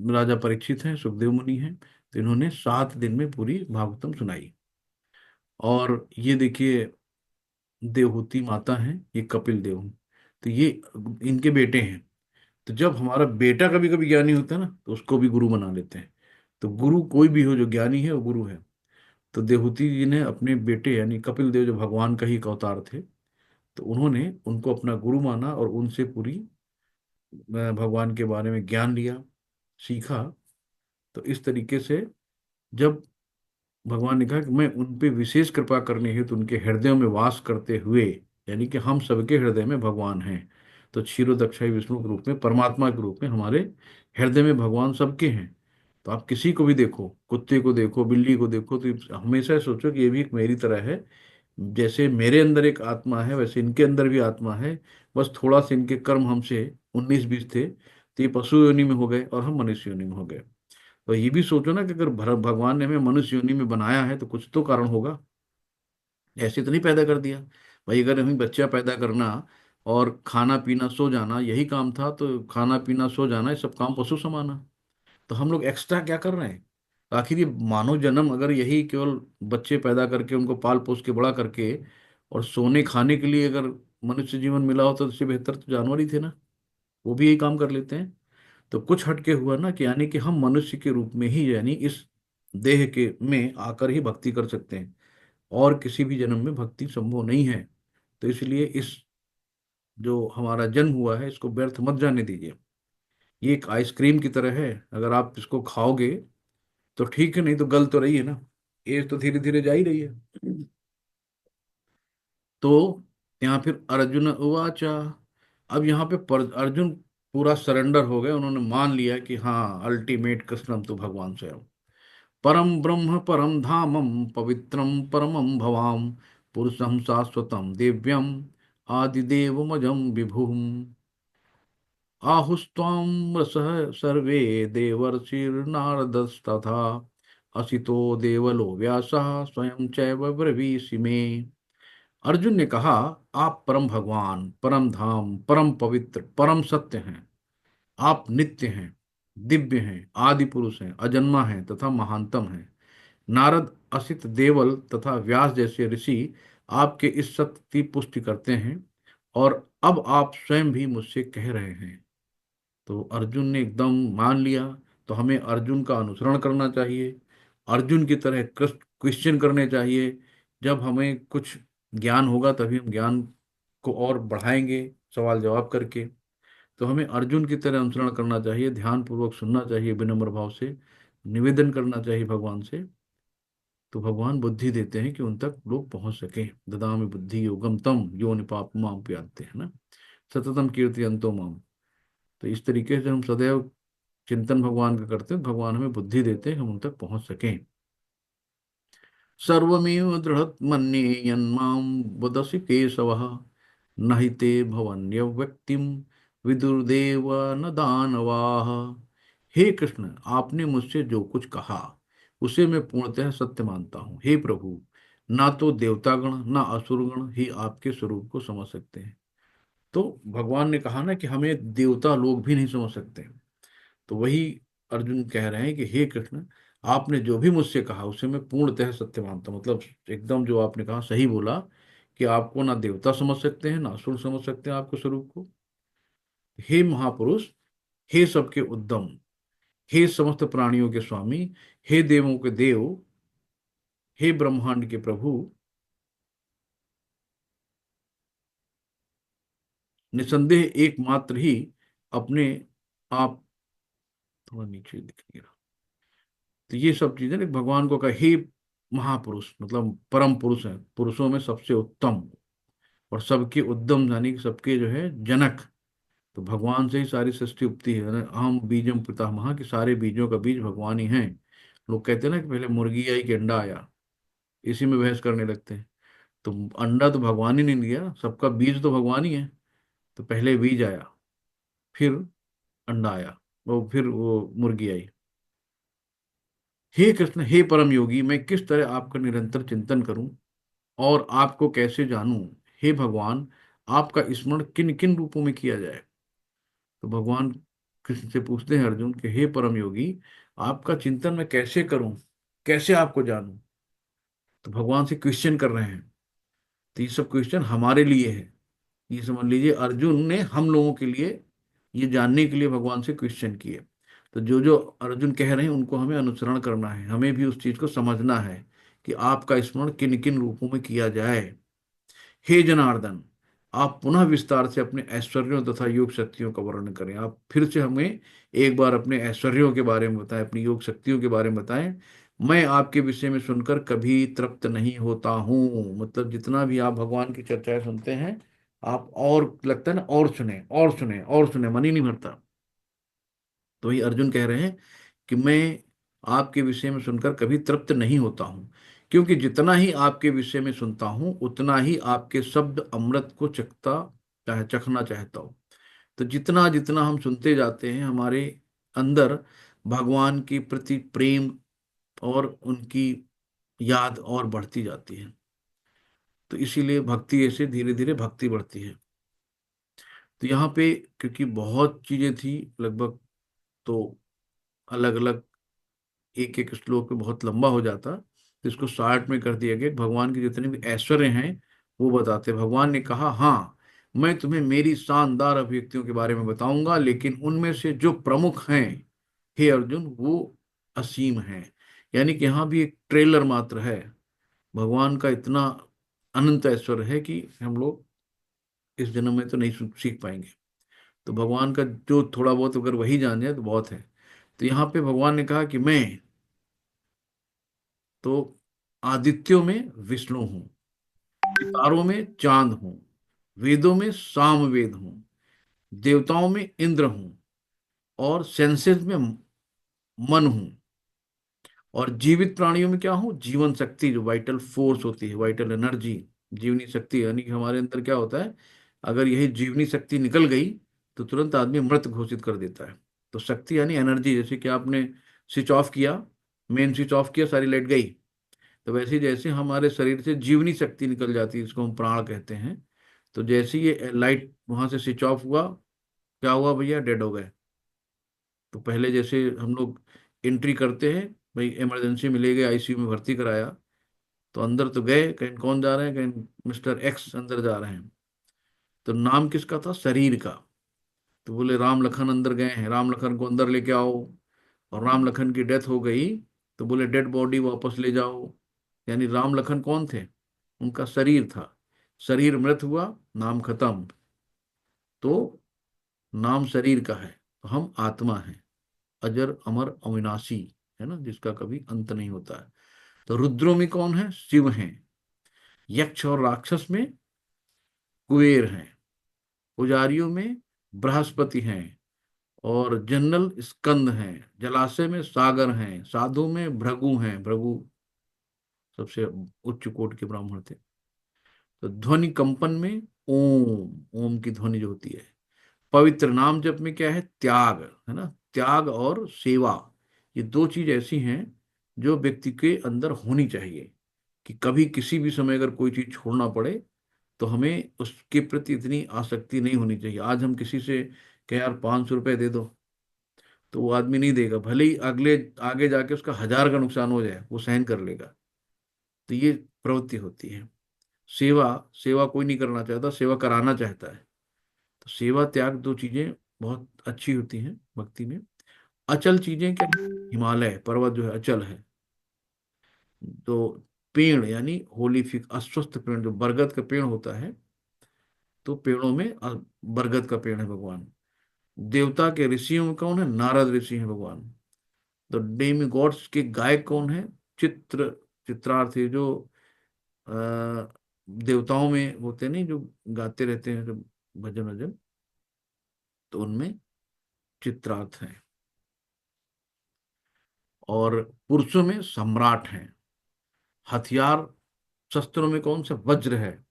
राजा परीक्षित हैं, सुखदेव मुनि हैं, तो इन्होंने 7 दिन में पूरी भागवतम सुनाई। और ये देखिए देवहूति माता हैं, ये कपिल देव हैं। तो ये इनके बेटे हैं। तो जब हमारा बेटा कभी कभी ज्ञानी होता है ना, तो उसको भी गुरु बना लेते हैं। तो गुरु कोई भी हो, जो ज्ञानी है वो गुरु है। तो देवहूति जी ने अपने बेटे यानी कपिल देव, जो भगवान का ही एक अवतार थे, तो उन्होंने उनको अपना गुरु माना और उनसे पूरी भगवान के बारे में ज्ञान लिया, सीखा। तो इस तरीके से जब भगवान ने कहा कि मैं उन पे विशेष कृपा करनी है, तो उनके हृदयों में वास करते हुए, यानी कि हम सबके हृदय में भगवान हैं। तो क्षीरोदक्षाई विष्णु के रूप में, परमात्मा के रूप में हमारे हृदय में भगवान सबके हैं। तो आप किसी को भी देखो, कुत्ते को देखो, बिल्ली को देखो, तो हमेशा सोचो कि ये भी एक मेरी तरह है। जैसे मेरे अंदर एक आत्मा है, वैसे इनके अंदर भी आत्मा है। बस थोड़ा सा इनके कर्म हमसे 19-20 थे, तो ये पशु योनि में हो गए और हम मनुष्य योनि में हो गए। तो ये भी सोचो ना कि अगर भगवान ने हमें मनुष्य योनि में बनाया है, तो कुछ तो कारण होगा। ऐसे तो नहीं पैदा कर दिया। भाई अगर हमें बच्चा पैदा करना और खाना पीना सो जाना यही काम था, तो खाना पीना सो जाना ये सब काम पशु समाना। तो हम लोग एक्स्ट्रा क्या कर रहे हैं? आखिर ये मानव जन्म अगर यही केवल बच्चे पैदा करके उनको पाल पोस के बड़ा करके और सोने खाने के लिए अगर मनुष्य जीवन मिला होता, तो इससे बेहतर तो जानवर ही थे ना। वो भी यही काम कर लेते हैं। तो कुछ हटके हुआ ना, कि यानी कि हम मनुष्य के रूप में ही, यानी इस देह के में आकर ही भक्ति कर सकते हैं, और किसी भी जन्म में भक्ति संभव नहीं है। तो इसलिए इस जो हमारा जन्म हुआ है, इसको व्यर्थ मत जाने दीजिए। ये एक आइसक्रीम की तरह है, अगर आप इसको खाओगे तो ठीक है, नहीं तो गल तो रही है ना, एज तो धीरे धीरे जा ही रही है। तो यहाँ फिर अर्जुन उवाचा, अब यहाँ पे अर्जुन पूरा सरेंडर हो गए, उन्होंने मान लिया कि हाँ, अल्टीमेट कृष्णम तो भगवान स्वयं, परम ब्रह्म परम धामम पवित्रम परमम भवाम पुरुषम शाश्वतम दिव्यम आदिदेवमजम विभुम आहुस्त्वां रसः सर्वे देवर्षिर्नारदस्तथा असितो देवलो व्यासः स्वयं चैव ब्रवीषि मे। अर्जुन ने कहा, आप परम भगवान, परम धाम, परम पवित्र, परम सत्य हैं। आप नित्य हैं, दिव्य हैं, आदि पुरुष हैं, अजन्मा हैं तथा महानतम हैं। नारद, असित, देवल तथा व्यास जैसे ऋषि आपके इस सत्य की पुष्टि करते हैं, और अब आप स्वयं भी मुझसे कह रहे हैं। तो अर्जुन ने एकदम मान लिया। तो हमें अर्जुन का अनुसरण करना चाहिए, अर्जुन की तरह क्वेश्चन करने चाहिए। जब हमें कुछ ज्ञान होगा तभी हम ज्ञान को और बढ़ाएंगे, सवाल जवाब करके। तो हमें अर्जुन की तरह अनुसरण करना चाहिए, ध्यान पूर्वक सुनना चाहिए, विनम्र भाव से निवेदन करना चाहिए भगवान से। तो भगवान बुद्धि देते हैं कि उन तक लोग पहुंच सके। ददामि बुद्धि योगम तम यो निपाप माम प्याते हैं ना, सततम कीर्ति अंतो माम। तो इस तरीके से हम सदैव चिंतन भगवान का करते हैं, भगवान हमें बुद्धि देते हैं, हम उन तक पहुंच सकें। सर्वमेव दृढ़ मन्ये यन्मां वदसि केशवः न हि ते भवन्यव्यक्तिं विदुर्देव न दानवाः। हे कृष्ण, आपने मुझसे जो कुछ कहा उसे मैं पूर्णतः सत्य मानता हूँ। हे प्रभु, ना तो देवतागण ना असुरगण ही आपके स्वरूप को समझ सकते हैं। तो भगवान ने कहा ना कि हमें देवता लोग भी नहीं समझ सकते। तो वही अर्जुन कह रहे हैं कि हे कृष्ण, आपने जो भी मुझसे कहा उसे मैं पूर्णतः सत्य मानता हूं। मतलब एकदम जो आपने कहा सही बोला, कि आपको ना देवता समझ सकते हैं ना असुर समझ सकते हैं आपके स्वरूप को। हे महापुरुष, हे सबके उद्यम, हे समस्त प्राणियों के स्वामी, हे देवों के देव, हे ब्रह्मांड के प्रभु, निसंदेह एकमात्र ही अपने आप, थोड़ा नीचे दिखेगा। तो ये सब चीजें एक भगवान को कहा, हे महापुरुष, मतलब परम पुरुष है, पुरुषों में सबसे उत्तम और सबके उद्यम, यानी कि सबके जो है जनक। तो भगवान से ही सारी सृष्टि उपती है, यानी अहम बीजम पितामह, कि सारे बीजों का बीज भगवान ही है। लोग कहते हैं ना कि पहले मुर्गी आई कि अंडा आया, इसी में बहस करने लगते हैं। तो अंडा तो भगवान ही नहीं दिया, सबका बीज तो भगवान ही है। तो पहले बीज आया, फिर अंडा आया, वो फिर वो मुर्गी आई। हे कृष्ण, हे परम योगी, मैं किस तरह आपका निरंतर चिंतन करूं और आपको कैसे जानूं? हे भगवान, आपका स्मरण किन किन रूपों में किया जाए? तो भगवान कृष्ण से पूछते हैं अर्जुन कि हे परम योगी, आपका चिंतन मैं कैसे करूं, कैसे आपको जानूं? तो भगवान से क्वेश्चन कर रहे हैं। तो ये सब क्वेश्चन हमारे लिए है। ये समझ लीजिए अर्जुन ने हम लोगों के लिए ये जानने के लिए भगवान से क्वेश्चन किए। तो जो जो अर्जुन कह रहे हैं उनको हमें अनुसरण करना है, हमें भी उस चीज को समझना है कि आपका स्मरण किन किन रूपों में किया जाए। हे जनार्दन, आप पुनः विस्तार से अपने ऐश्वर्यों तथा योग शक्तियों का वर्णन करें। आप फिर से हमें एक बार अपने ऐश्वर्यों के बारे में बताएं, अपनी योग शक्तियों के बारे में बताएं। मैं आपके विषय में सुनकर कभी तृप्त नहीं होता हूँ। मतलब जितना भी आप भगवान की चर्चाएं सुनते हैं, आप और लगता है ना, और सुने और सुने और सुने, मन ही नहीं भरता। तो ये अर्जुन कह रहे हैं कि मैं आपके विषय में सुनकर कभी तृप्त नहीं होता हूं, क्योंकि जितना ही आपके विषय में सुनता हूं उतना ही आपके शब्द अमृत को चखना चाहता हूं। तो जितना जितना हम सुनते जाते हैं, हमारे अंदर भगवान के प्रति प्रेम और उनकी याद और बढ़ती जाती है। तो इसीलिए भक्ति, ऐसे धीरे धीरे भक्ति बढ़ती है। तो यहाँ पे क्योंकि बहुत चीजें थी लगभग, तो अलग अलग एक एक श्लोक में बहुत लंबा हो जाता, तो इसको 60 में कर दिया गया। भगवान के जितने भी ऐश्वर्य हैं वो बताते। भगवान ने कहा, हाँ मैं तुम्हें मेरी शानदार अभिव्यक्तियों के बारे में बताऊंगा, लेकिन उनमें से जो प्रमुख हैं हे अर्जुन, वो असीम हैं। यानी कि यहाँ भी एक ट्रेलर मात्र है। भगवान का इतना अनंत ऐश्वर्य है कि हम लोग इस जन्म में तो नहीं सीख पाएंगे। तो भगवान का जो थोड़ा बहुत अगर वही जान जाए तो बहुत है। तो यहाँ पे भगवान ने कहा कि मैं तो आदित्यों में विष्णु हूं, सितारों में चांद हूं, वेदों में सामवेद हूं, देवताओं में इंद्र हूं, और सेंसेस में मन हूं, और जीवित प्राणियों में क्या हूं, जीवन शक्ति, जो वाइटल फोर्स होती है, वाइटल एनर्जी, जीवनी शक्ति। यानी कि हमारे अंदर क्या होता है, अगर यही जीवनी शक्ति निकल गई तो तुरंत आदमी मृत घोषित कर देता है। तो शक्ति यानी एनर्जी, जैसे कि आपने स्विच ऑफ किया, मेन स्विच ऑफ किया, सारी लाइट गई। तो वैसे ही जैसे हमारे शरीर से जीवनी शक्ति निकल जाती है, इसको हम प्राण कहते हैं। तो जैसे ही ये लाइट वहां से स्विच ऑफ हुआ, क्या हुआ भैया, डेड हो गए। तो पहले जैसे हम लोग एंट्री करते हैं, भाई इमरजेंसी में ले गए, आईसीयू में भर्ती कराया, तो अंदर तो गए, कहीं कौन जा रहे हैं, कहीं मिस्टर एक्स अंदर जा रहे हैं। तो नाम किसका था, शरीर का। तो बोले राम लखन अंदर गए हैं, राम लखन को अंदर लेके आओ। और राम लखन की डेथ हो गई, तो बोले डेड बॉडी वापस ले जाओ। यानी राम लखन कौन थे, उनका शरीर था। शरीर मृत हुआ, नाम खत्म। तो नाम शरीर का है, तो हम आत्मा हैं, अजर अमर अविनाशी, है ना, जिसका कभी अंत नहीं होता है। तो रुद्रों में कौन है, शिव हैं। यक्ष और राक्षस में कुबेर हैं। पुजारियों में बृहस्पति हैं। और जनरल स्कंद हैं। जलाशय में सागर हैं। साधु में भृगु हैं। भृगु सबसे उच्च कोटि के ब्राह्मण थे। तो ध्वनि कंपन में ओम, ओम की ध्वनि जो होती है। पवित्र नाम जप में क्या है, त्याग, है ना, त्याग और सेवा। ये दो चीज ऐसी हैं जो व्यक्ति के अंदर होनी चाहिए, कि कभी किसी भी समय अगर कोई चीज छोड़ना पड़े तो हमें उसके प्रति इतनी आसक्ति नहीं होनी चाहिए। आज हम किसी से कहे यार 500 रुपए दे दो, तो वो आदमी नहीं देगा, भले ही अगले आगे जाके उसका 1000 का नुकसान हो जाए, वो सहन कर लेगा। तो ये प्रवृत्ति होती है। सेवा, सेवा कोई नहीं करना चाहता, सेवा कराना चाहता है। तो सेवा त्याग दो चीजें बहुत अच्छी होती हैं भक्ति में। अचल चीजें क्या, हिमालय पर्वत जो है अचल है। तो पेड़ यानी होलीफिक, अस्वस्थ पेड़, जो बरगद का पेड़ होता है, तो पेड़ों में बरगद का पेड़ है भगवान। देवता के ऋषियों में कौन है, नारद ऋषि हैं भगवान। तो डेमी गॉड्स के गायक कौन है, चित्रार्थी, जो अ, देवताओं में होते नहीं, जो गाते रहते हैं, जो भजन वजन, तो उनमें चित्रार्थ हैं। और पुरुषों में सम्राट हैं। हथियार शस्त्रों में कौन सा, वज्र है।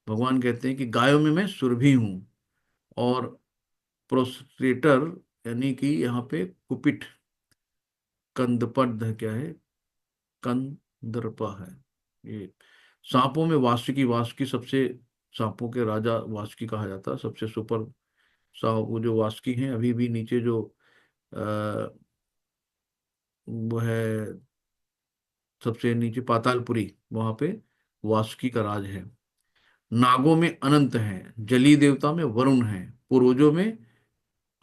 भगवान कहते हैं कि गायों में मैं सुरभि हूं। और प्रोस्ट्रेटर, यानी कि यहाँ पे कुपित, कंदपद क्या है, कंदर्पा है। ये सांपों में वासुकी, वासुकी सबसे, सांपों के राजा वासुकी कहा जाता है, सबसे सुपर सांप। वो जो वासुकी हैं, अभी भी नीचे जो आ, वो है सबसे नीचे पातालपुरी, वहां पे वासुकी का राज है। नागों में अनंत है, जलीय देवता में वरुण है, पूर्वजों में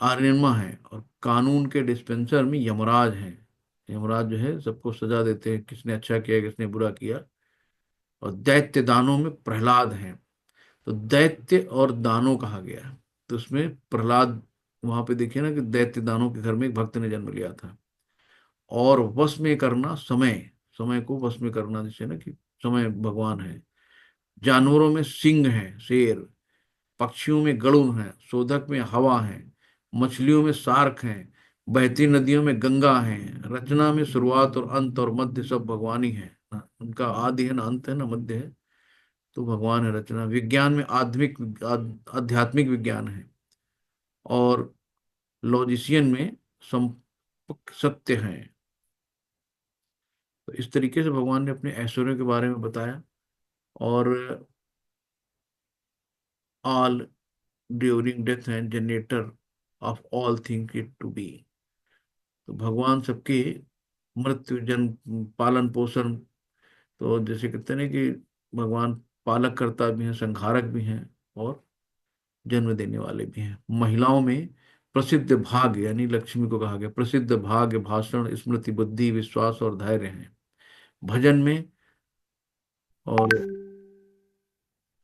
आर्यमा है, और कानून के डिस्पेंसर में यमराज है। यमराज जो है सबको सजा देते हैं, किसने अच्छा किया किसने बुरा किया। और दैत्य दानों में प्रहलाद है। तो दैत्य और दानव कहा गया है, तो उसमें प्रहलाद, वहां पे देखिए ना कि दैत्य दानव के घर में एक भक्त ने जन्म लिया था। और वश में करना समय, समय को वश में करना, जैसे ना कि समय भगवान है। जानवरों में सिंह है, शेर। पक्षियों में गरुड़ है, शोधक में हवा है, मछलियों में शार्क है, बहती नदियों में गंगा है। रचना में शुरुआत और अंत और मध्य सब भगवान ही है ना, उनका आदि है ना, अंत है ना, मध्य है, तो भगवान है। रचना विज्ञान में आध्यात्मिक विज्ञान है। और लॉजिशियन में संपक सत्य है। तो इस तरीके से भगवान ने अपने ऐश्वर्यों के बारे में बताया। और all during death and generator of all thing it to be. तो भगवान सबके मृत्यु, जन्म, पालन पोषण, तो जैसे कहते हैं ना कि भगवान पालक करता भी है, संहारक भी हैं, और जन्म देने वाले भी हैं। महिलाओं में प्रसिद्ध भाग्य, यानी लक्ष्मी को कहा गया, प्रसिद्ध भाग्य, भाषण, स्मृति, बुद्धि, विश्वास और धैर्य हैं। भजन में और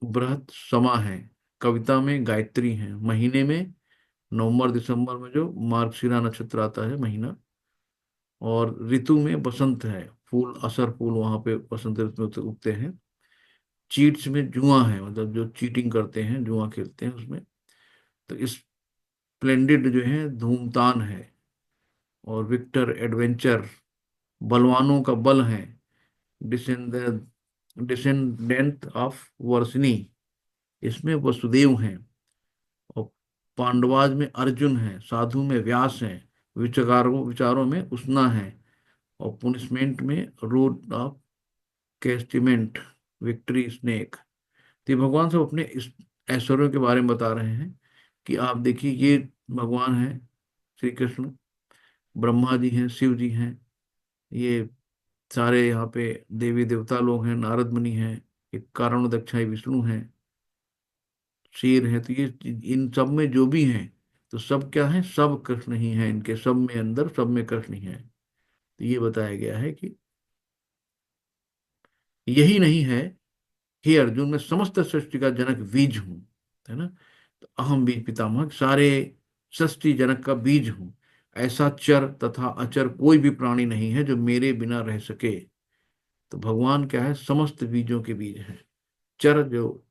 बृहत समा है। कविता में गायत्री है। महीने में नवंबर दिसंबर में जो मार्गशीरा नक्षत्र आता है महीना। और ऋतु में बसंत है, फूल, असर फूल वहां पे बसंत ऋतु में उगते हैं। चीट्स में जुआ है, मतलब जो चीटिंग करते हैं, जुआ खेलते हैं उसमें। तो स्प्लेंडिड जो है धूमतान है। और विक्टर एडवेंचर, बलवानों का बल है। डिसेंडेंट ऑफ वर्षिनी, इसमें वसुदेव हैं। और पांडवाज में अर्जुन है, साधु में व्यास है, विचारों विचारों में उष्णा है। और पुनिशमेंट में रोड ऑफ कैस्टिमेंट, विक्ट्री स्नेक। तो ये भगवान सब अपने इस ऐश्वर्यों के बारे में बता रहे हैं कि आप देखिए, ये भगवान है श्री कृष्ण, ब्रह्मा जी हैं, शिव जी हैं, ये सारे यहाँ पे देवी देवता लोग हैं, नारद मुनि हैं, एक कारण दक्षाई विष्णु हैं, शेर है। तो ये इन सब में जो भी हैं, तो सब क्या है, सब कृष्ण ही है, इनके सब में अंदर, सब में कृष्ण ही है। तो ये बताया गया है कि यही नहीं है, हे अर्जुन, मैं समस्त सृष्टि का जनक बीज हूं, है ना। तो अहम बीज पितामह, सारे सृष्टि जनक का बीज हूं। ऐसा चर तथा अचर कोई भी प्राणी नहीं है जो मेरे बिना रह सके। तो भगवान क्या है, समस्त बीजों के बीज हैं। चर जो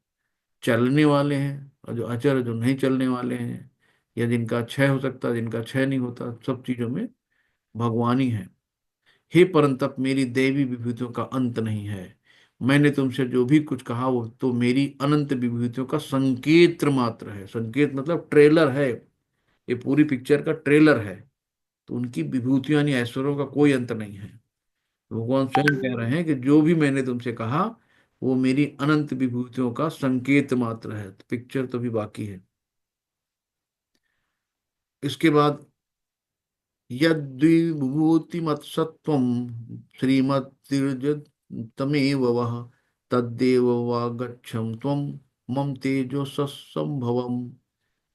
चलने वाले हैं, और जो अचर जो नहीं चलने वाले हैं, या जिनका क्षय हो सकता है, जिनका क्षय नहीं होता, सब चीजों में भगवान ही है। हे परंतप, मेरी दैवी विभूतियों का अंत नहीं है। मैंने तुमसे जो भी कुछ कहा वो तो मेरी अनंत विभूतियों का संकेत मात्र है। संकेत मतलब ट्रेलर है, ये पूरी पिक्चर का ट्रेलर है। तो उनकी विभूतियों यानी ऐश्वर्यों का कोई अंत नहीं है। भगवान स्वयं कह रहे हैं कि जो भी मैंने तुमसे कहा वो मेरी अनंत विभूतियों का संकेत मात्र है। तो पिक्चर तो भी बाकी है। इसके बाद यद्विभूतिमत्सत्त्वं श्रीमद्तिर्यत्तमेव वः तद्देव वागच्छं त्वं मम तेजोसंभवम्।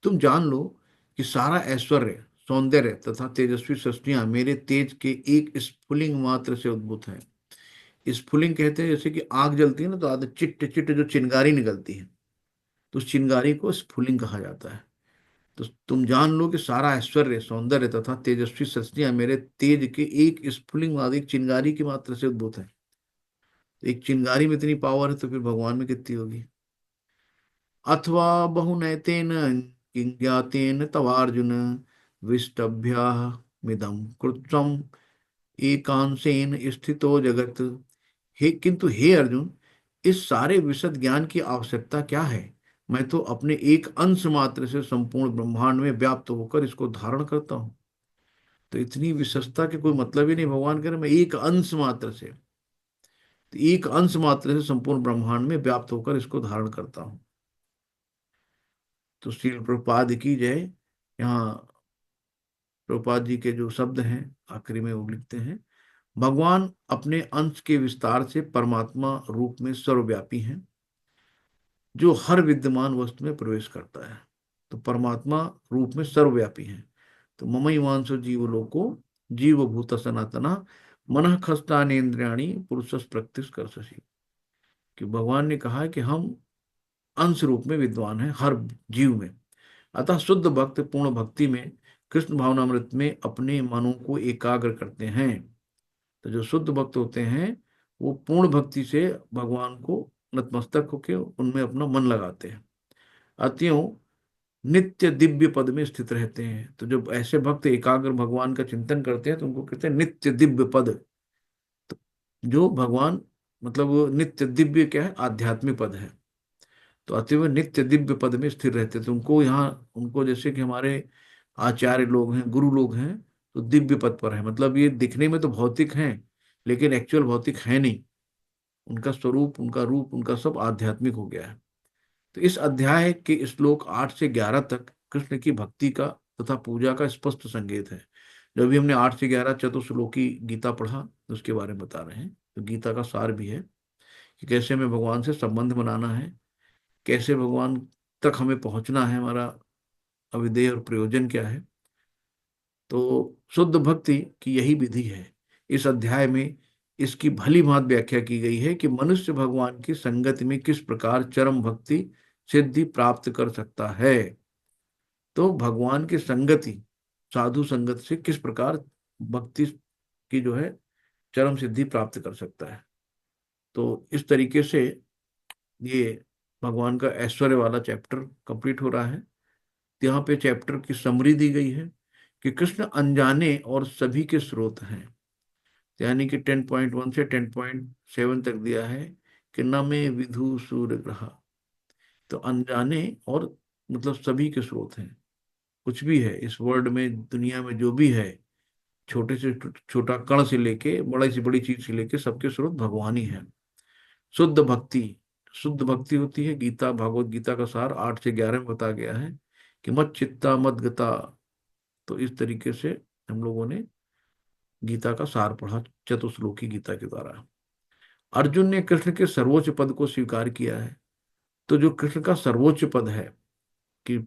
तुम जान लो कि सारा ऐश्वर्य, सौंदर्य तथा तेजस्वी सृष्टियां मेरे तेज के एक स्फुलिंग मात्र से उद्भूत है। स्फुलिंग कहते हैं, जैसे कि आग जलती है ना, तो आधे चिट्टे चिट्टे जो चिंगारी निकलती है, तो उस चिंगारी को स्फुलिंग कहा जाता है। तो तुम जान लो कि सारा ऐश्वर्य, सौंदर्य तथा तेजस्वी सृष्टियां मेरे तेज के एक स्फुलिंग वाद, एक चिंगारी की मात्रा से उद्भूत है। तो एक चिंगारी में इतनी पावर है, तो फिर भगवान में कितनी होगी। अथवा बहुनैतेन किंज्ञातेन तवार्जुन विष्टभ्य मिदम कृत्रम एकांशेन स्थितो जगत। हे किंतु हे अर्जुन, इस सारे विशद ज्ञान की आवश्यकता क्या है। मैं तो अपने एक अंश मात्र से संपूर्ण ब्रह्मांड में व्याप्त होकर इसको धारण करता हूं। तो इतनी विशेषता के कोई मतलब ही नहीं। भगवान कह रहे मैं एक अंश मात्र से, तो एक अंश मात्र से संपूर्ण ब्रह्मांड में व्याप्त होकर इसको धारण करता हूं। तो श्रील प्रभुपाद की जय। यहाँ प्रभुपाद जी के जो शब्द हैं आखिरी में वो लिखते हैं, भगवान अपने अंश के विस्तार से परमात्मा रूप में सर्वव्यापी हैं। जो हर विद्यमान वस्तु में प्रवेश करता है। तो परमात्मा रूप में सर्वव्यापी है। तो ममैवांसो जीवलोको जीव भूत सनातना मनः खस्तानेन्द्रियाणि पुरुषस प्रकृति कर्षसि। कि भगवान ने कहा है कि हम अंश रूप में विद्वान हैं हर जीव में। अतः शुद्ध भक्त पूर्ण भक्ति में कृष्ण भावनामृत में अपने मनों को एकाग्र करते हैं। तो जो शुद्ध भक्त होते हैं वो पूर्ण भक्ति से भगवान को नतमस्तक होकर उनमें अपना मन लगाते हैं। अतएव नित्य दिव्य पद में स्थित रहते हैं। तो जब ऐसे भक्त एकाग्र भगवान का चिंतन करते हैं तो उनको कहते हैं नित्य दिव्य पद। तो जो भगवान मतलब वो नित्य दिव्य क्या है, आध्यात्मिक पद है। तो अतएव नित्य दिव्य पद में स्थिर रहते थे। उनको यहाँ उनको जैसे कि हमारे आचार्य लोग हैं, गुरु लोग हैं, तो दिव्य पद पर है। मतलब ये दिखने में तो भौतिक हैं लेकिन एक्चुअल भौतिक है नहीं। उनका स्वरूप, उनका रूप, उनका सब आध्यात्मिक हो गया है। तो इस अध्याय के श्लोक 8 से 11 तक कृष्ण की भक्ति का तथा पूजा का स्पष्ट संकेत है। जब भी हमने 8 से 11 चतुश्लोकी गीता पढ़ा तो उसके बारे में बता रहे हैं। तो गीता का सार भी है कि कैसे हमें भगवान से संबंध बनाना है, कैसे भगवान तक हमें पहुंचना है, हमारा अविदेय और प्रयोजन क्या है। तो शुद्ध भक्ति की यही विधि है। इस अध्याय में इसकी भली भांति व्याख्या की गई है कि मनुष्य भगवान की संगति में किस प्रकार चरम भक्ति सिद्धि प्राप्त कर सकता है। तो भगवान की संगति, साधु संगत से किस प्रकार भक्ति की जो है चरम सिद्धि प्राप्त कर सकता है। तो इस तरीके से ये भगवान का ऐश्वर्य वाला चैप्टर कंप्लीट हो रहा है। यहाँ पे चैप्टर की समरी दी गई है कि कृष्ण अनजाने और सभी के स्रोत हैं। यानी कि 10.1 से 10.7 तक दिया है कि न में विधु सूर्य ग्रह। तो अनजाने और मतलब सभी के स्रोत हैं। कुछ भी है इस वर्ल्ड में, दुनिया में जो भी है, छोटे से छोटा कण से लेके बड़ी से बड़ी चीज से लेके सबके स्रोत भगवान ही है। शुद्ध भक्ति, शुद्ध भक्ति होती है, गीता भागवत गीता का सार 8 से 11 में बताया गया है कि मत चित्ता मत गता। तो इस तरीके से हम लोगों ने गीता का सार पढ़ा चतुश्लोकी गीता के द्वारा। अर्जुन ने कृष्ण के सर्वोच्च पद को स्वीकार किया है। तो जो कृष्ण का सर्वोच्च पद है कि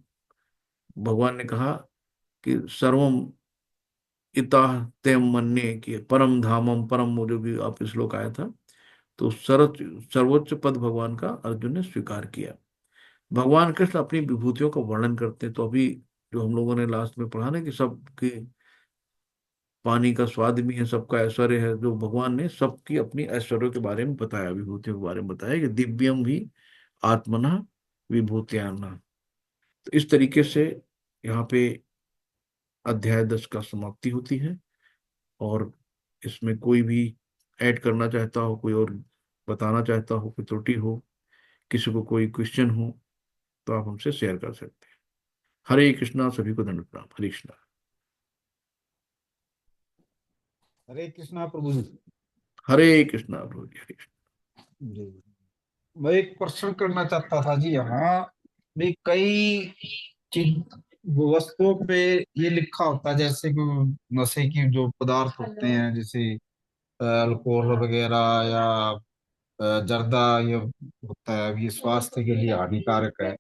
भगवान ने कहा कि सर्वम इतः तेम मन्ये कि परम धामम परम, वो जो भी आप श्लोक आया था, तो सर्वोच्च पद भगवान का अर्जुन ने स्वीकार किया। भगवान कृष्ण अपनी विभूतियों का वर्णन करते हैं। तो अभी जो हम लोगों ने लास्ट में पढ़ा ना कि सबकी पानी का स्वाद भी है, सबका ऐश्वर्य है, जो भगवान ने सबकी अपनी ऐश्वर्य के बारे में बताया, विभूतियों के बारे में बताया कि दिव्यम भी आत्मना विभूतियाना। तो इस तरीके से यहाँ पे अध्याय 10 का समाप्ति होती है। और इसमें कोई भी ऐड करना चाहता हो, कोई और बताना चाहता हो, कोई त्रुटि हो, किसी को कोई क्वेश्चन हो, तो आप हमसे शेयर कर सकते हैं। हरे कृष्णा, सभी को दंड प्रणाम। हरे कृष्णा। हरे कृष्णा प्रभु जी। हरे कृष्णा प्रभु जी, हरे कृष्णा। जी, मैं एक प्रश्न करना चाहता था जी। यहाँ भी कई चीज वस्तुओं पे ये लिखा होता है, जैसे कि नशे की जो पदार्थ होते हैं, जैसे अल्कोहल वगैरह या जर्दा, ये होता है, ये स्वास्थ्य के लिए हानिकारक है।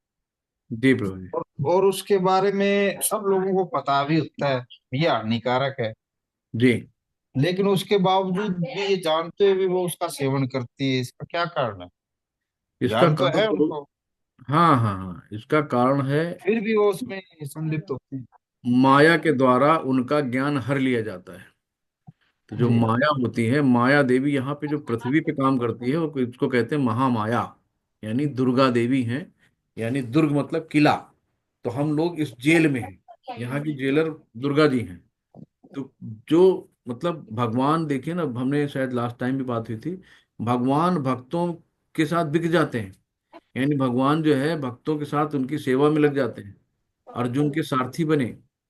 जी प्रभु जी। और उसके बारे में सब लोगों को पता भी होता है ये हानिकारक है, जी, लेकिन उसके बावजूद भी ये जानते हुए भी वो उसका सेवन करती है। इसका क्या कारण है? इसका ज्ञान तो कारण है तो, उनको, हाँ हाँ हाँ, इसका कारण है फिर भी वो उसमें संलिप्त होती है। माया के द्वारा उनका ज्ञान हर लिया जाता है। तो जो जी। माया होती है, माया देवी यहाँ पे जो पृथ्वी पे काम करती है, वो इसको कहते हैं महामाया, यानी दुर्गा देवी हैं। यानी दुर्ग मतलब किला। तो हम लोग इस जेल में हैं, यहाँ की जेलर दुर्गा जी हैं। तो जो मतलब भगवान, देखिए ना, हमने शायद लास्ट टाइम भी बात हुई थी, भगवान भक्तों के साथ बिक जाते हैं। यानी भगवान जो है भक्तों के साथ उनकी सेवा में लग जाते हैं। अर्जुन के सारथी बने।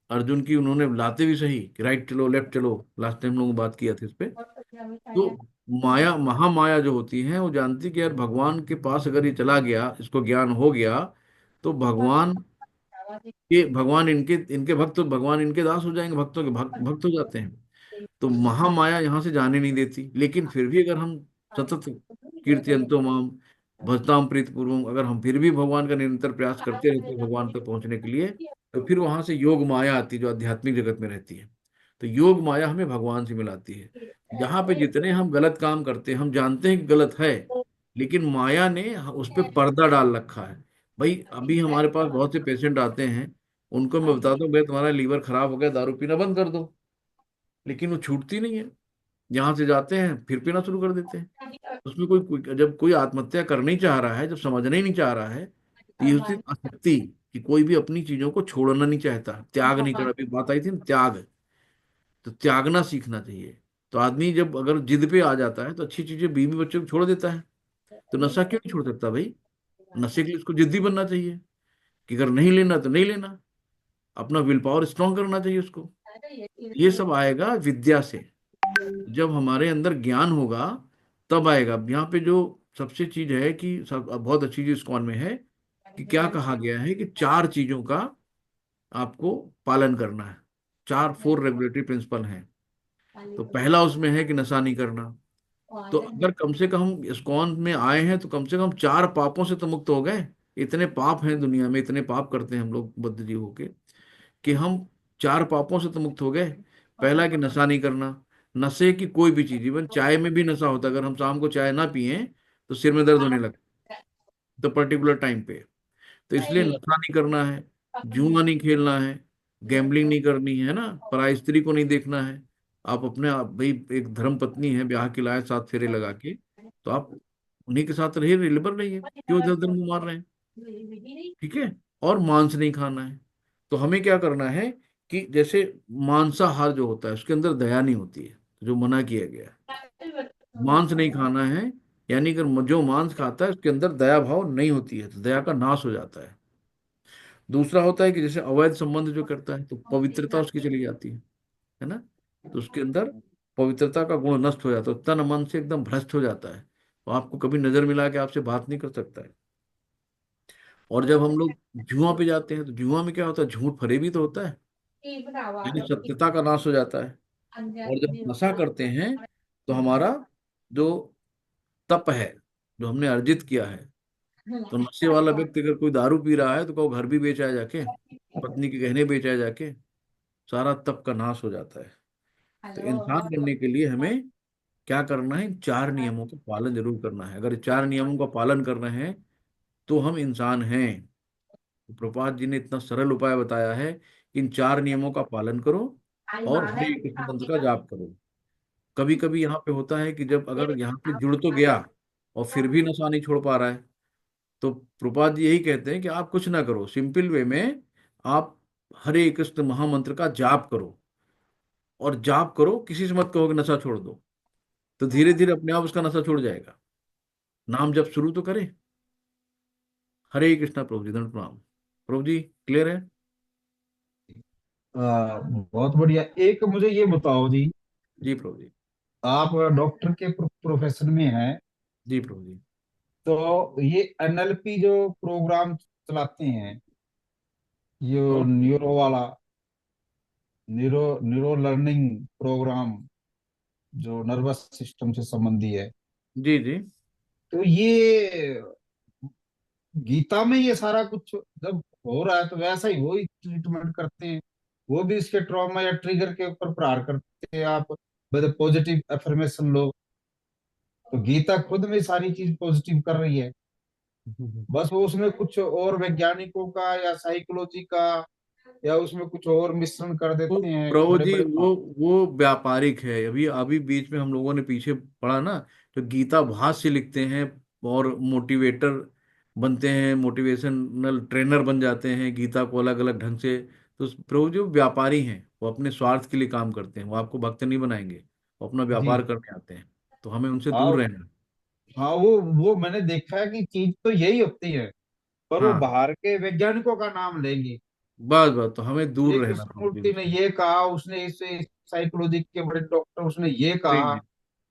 अर्जुन की उन्होंने लाते भी सही कि राइट चलो लेफ्ट चलो, लास्ट टाइम लोगों ने बात किया था इस पे। तो माया, महामाया जो होती है वो जानती कि यार भगवान के पास अगर ये चला गया, इसको ज्ञान हो गया, तो भगवान इनके इनके भक्त, भगवान इनके दास हो जाएंगे, भक्तों के भक्त हो जाते हैं। तो महामाया यहाँ से जाने नहीं देती। लेकिन फिर भी अगर हम सतत कीर्तयंतो माम, भजताम प्रीत पूर्वम, अगर हम फिर भी भगवान का निरंतर प्रयास करते रहते हैं भगवान तक पहुंचने के लिए, तो फिर वहां से योग माया आती है जो आध्यात्मिक जगत में रहती है। तो योग माया हमें भगवान से मिलाती है। यहाँ पे जितने हम गलत काम करते हैं, हम जानते हैं कि गलत है, लेकिन माया ने उस पर पर्दा डाल रखा है। भाई अभी हमारे पास बहुत से पेशेंट आते हैं, उनको मैं बताता हूँ भाई तुम्हारा लीवर खराब हो गया, दारू पीना बंद कर दो, लेकिन वो छूटती नहीं है। यहाँ से जाते हैं फिर पीना शुरू कर देते हैं। उसमें जब कोई आत्महत्या करना ही चाह रहा है, जब समझना ही नहीं चाह रहा है, तो ये उसकी आसक्ति कि कोई भी अपनी चीजों को छोड़ना नहीं चाहता, त्याग नहीं कर, अभी बात आई थी ना त्याग, तो त्यागना सीखना चाहिए। तो आदमी जब अगर जिद पे आ जाता है तो अच्छी चीजें बीवी बच्चों को छोड़ देता है। तो नशा क्यों नहीं छोड़ सकता भाई? नशे के लिए उसको जिद्दी बनना चाहिए कि अगर नहीं लेना तो नहीं लेना, अपना विल पावर स्ट्रांग करना चाहिए उसको। ये सब आएगा विद्या से। जब हमारे अंदर ज्ञान होगा तब आएगा। यहाँ पे जो सबसे चीज है कि सब बहुत अच्छी चीज इस्कॉन में है कि क्या कहा गया है कि चार चीजों का आपको पालन करना है। चार फोर रेगुलेटरी प्रिंसिपल हैं। तो पहला उसमें है कि नशा नहीं करना। तो अगर कम से कम हम इस्कॉन में आए हैं तो कम से कम चार पापों से तो मुक्त हो गए। इतने पाप हैं दुनिया में, इतने पाप करते हैं हम लोग बुद्ध जीव होके, कि हम चार पापों से तो मुक्त हो गए। पहला कि नशा नहीं करना। नशे की कोई भी चीज, इवन चाय में भी नशा होता है। अगर हम शाम को चाय ना पिए तो सिर में दर्द होने लगता है, तो पर्टिकुलर टाइम पे। तो इसलिए नशा नहीं करना है, जुआ नहीं खेलना है, गैम्बलिंग नहीं करनी है ना, पराई स्त्री को नहीं देखना है। आप अपने आप भाई, एक धर्म पत्नी है, ब्याह के लाए 7 फेरे लगा के, तो आप उन्हीं के साथ रहिए, रिलेबल रहिए, क्यों इधर उधर मुंह मार रहे हैं? ठीक है। और मांस नहीं खाना है। तो हमें क्या करना है कि जैसे मांसाहार जो होता है उसके अंदर दया नहीं होती है, जो मना किया गया है। मांस नहीं खाना है, यानी कि जो मांस खाता है उसके अंदर दया भाव नहीं होती है, तो दया का नाश हो जाता है। दूसरा होता है कि जैसे अवैध संबंध जो करता है तो पवित्रता उसकी चली जाती है ना, तो उसके अंदर पवित्रता का गुण नष्ट हो जाता है, तन मन से एकदम भ्रष्ट हो जाता है, तो आपको कभी नजर मिला के आपसे बात नहीं कर सकता है। और जब हम लोग जुआ पे जाते हैं तो जुआ में क्या होता है, झूठ फरेबी तो होता है, यानी सत्यता का नाश हो जाता है। और जब नशा करते हैं तो हमारा जो तप है, जो हमने अर्जित किया है, तो नशे वाला व्यक्ति अगर कोई दारू पी रहा है तो कहो घर भी बेचा जाके, पत्नी के गहने बेचा जाके, सारा तप का नाश हो जाता है। तो इंसान बनने के लिए हमें क्या करना है, इन चार नियमों का पालन जरूर करना है। अगर चार नियमों का पालन करना है तो हम इंसान हैं। तो प्रभुपाद जी ने इतना सरल उपाय बताया है कि इन चार नियमों का पालन करो और हरे कृष्ण मंत्र का जाप करो। कभी कभी यहाँ पे होता है कि जब अगर यहाँ पे जुड़ तो गया और फिर भी नशा नहीं छोड़ पा रहा है, तो प्रभुपाद जी यही कहते हैं कि आप कुछ ना करो, सिंपल वे में आप हरे कृष्ण महामंत्र का जाप करो। और जाप करो, किसी से मत कहो कि नशा छोड़ दो, तो धीरे धीरे अपने आप उसका नशा छूट जाएगा। नाम जब शुरू तो करें। हरे कृष्णा प्रभु जी, दंड प्रणाम। प्रभु जी क्लियर है? बहुत बढ़िया। एक मुझे ये बताओ जी, जी प्रभु जी। आप डॉक्टर के प्रोफेशन में हैं, जी प्रभु जी। तो ये एनएलपी जो प्रोग्राम चलाते हैं, ये कौन? न्यूरो वाला, न्यूरो न्यूरो लर्निंग प्रोग्राम जो नर्वस सिस्टम से संबंधी है, जी जी। तो ये गीता में ये सारा कुछ जब हो रहा है तो वैसा ही वो ही ट्रीटमेंट करते हैं? वो भी इसके ट्रॉमा या ट्रिगर के ऊपर प्रहार करते हैं? आप पॉजिटिव अफर्मेशन लो, तो गीता खुद में सारी चीज पॉजिटिव कर रही है, बस वो उसमें कुछ और वैज्ञानिकों का या साइकोलॉजी का या उसमें कुछ और मिश्रण कर वो देते हैं प्रभु बड़े जी, बड़े। वो व्यापारिक है। अभी अभी बीच में हम लोगों ने पीछे पढ़ा ना, जो गीता भाष्य लिखते हैं और मोटिवेटर बनते हैं, मोटिवेशनल ट्रेनर बन जाते हैं, गीता को अलग अलग ढंग से। तो प्रभु जी वो व्यापारी हैं, वो अपने स्वार्थ के लिए काम करते हैं, वो आपको भक्त नहीं बनाएंगे, वो अपना जी। व्यापार करने आते हैं। तो हमें उनसे दूर हाँ। रहना है। हाँ, वो मैंने देखा है कि चीज तो यही होती है, पर वो हाँ, बाहर के वैज्ञानिकों का नाम लेंगे। बस बस, तो हमें ये दूर रहना प्रभु जी कृष्णमूर्ति ने उनसे। ये कहा, उसने इस साइकोलॉजी के बड़े डॉक्टर उसने ये नहीं कहा। नहीं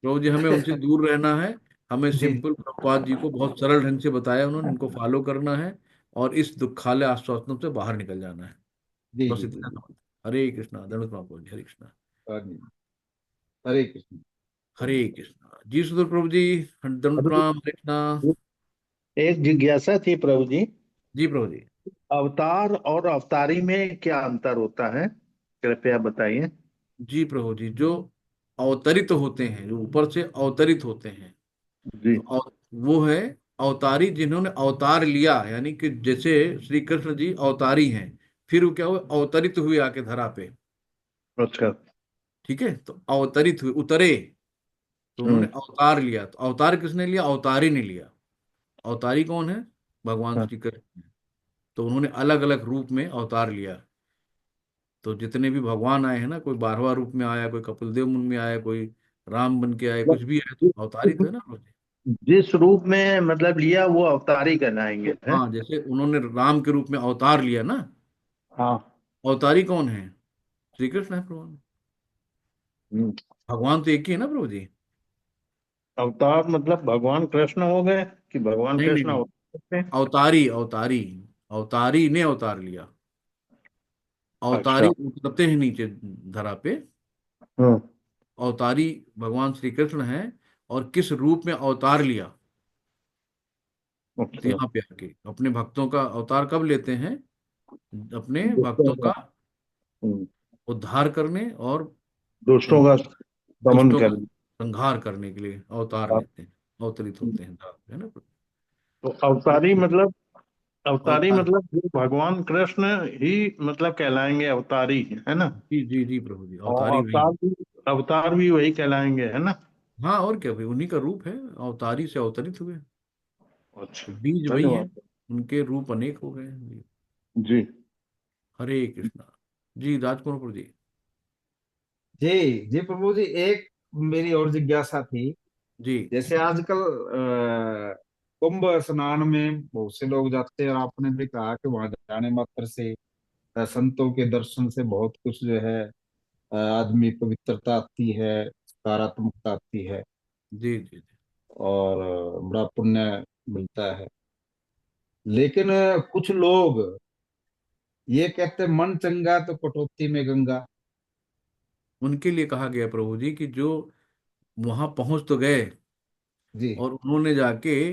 प्रभु जी, हमें उनसे दूर रहना है। हमें जी सिंपल प्रभुपाद जी को बहुत सरल ढंग से बताया उन्होंने, इनको फॉलो करना है और इस दुखालय आश्वासनों से बाहर निकल जाना है। जी बस जी इतना जी। समझ। हरे कृष्णा, दंड प्रभु जी, हरे कृष्णा। हरे हरे कृष्ण। हरे कृष्णा जी, सुधर प्रभु जी, दंड प्रणाम, हरे कृष्णा। एक जिज्ञासा थी प्रभु जी। जी प्रभु जी। अवतार और अवतारी में क्या अंतर होता है, कृपया बताइए। जी प्रभु जी, जो अवतरित होते हैं, जो ऊपर से अवतरित होते हैं, जी। तो वो है अवतारी, जिन्होंने अवतार लिया, यानी कि जैसे श्री कृष्ण जी अवतारी हैं, फिर वो क्या हुए, अवतरित हुए आके धरा पे। अच्छा। ठीक है, तो अवतरित हुए, उतरे, तो उन्होंने हम्म। अवतार लिया। तो अवतार किसने लिया? अवतारी ने लिया। अवतारी कौन है? भगवान हाँ। श्री कृष्ण। तो उन्होंने अलग अलग रूप में अवतार लिया। तो जितने भी भगवान आए हैं ना, कोई 12वां रूप में आया, कोई कपिलदेव मुनि में आया, कोई राम बन के आए, कुछ भी आए, तो अवतारी तो है ना। जिस रूप में मतलब लिया वो अवतारी कहलाएंगे, है। हाँ, जैसे उन्होंने राम के रूप में अवतार लिया ना, हाँ। अवतारी कौन है? श्री कृष्ण है प्रभु। हम्म। भगवान तो एक ही है ना प्रभु जी। अवतार मतलब भगवान कृष्ण हो गए कि भगवान नहीं नहीं कृष्ण नहीं, हो सकते हैं? अवतारी अवतारी, अवतारी ने अवतार लिया। अवतारी अच्छा। उतरते हैं नीचे धरा पे। हम्म। अवतारी भगवान श्री कृष्ण है। और किस रूप में अवतार लिया? तो अच्छा। यहाँ पे आके अपने भक्तों का अवतार कब लेते हैं? अपने दुष्टों भक्तों का। का हम्म। उद्धार करने और दुष्टों का उनके दमन दुष्टों का करना। संहार करने के लिए अवतार लेते हैं, अवतरित होते हैं धरा पे, है ना। तो तो अवतारी मतलब, अवतारी अवतार, मतलब जो भगवान कृष्ण ही मतलब कहलाएंगे अवतारी, है ना। जी जी जी प्रभु जी, और अवतारी वही। अवतार भी वही कहलाएंगे, है ना। हाँ, और क्या भाई, उन्हीं का रूप है, अवतारी से अवतरित हुए। तो अच्छा। बीज वही है, धन्यवाद। उनके रूप अनेक हो गए हैं जी। जी। हरे कृष्णा। जी राजकुमार प्रभु जी। जी जी प्रभु जी, एक मेरी और जिज्ञासा थी। जी जैसे आजकल कुंभ स्नान में बहुत से लोग जाते हैं, और आपने भी कहा कि वहां जाने मात्र से संतों के दर्शन से बहुत कुछ जो है आदमी पवित्रता आती है, सकारात्मकता आती है, जी जी जी। और बड़ा पुण्य मिलता है। लेकिन कुछ लोग ये कहते हैं, मन चंगा तो कटौती में गंगा। उनके लिए कहा गया प्रभु जी कि जो वहां पहुंच तो गए, जी और उन्होंने जाके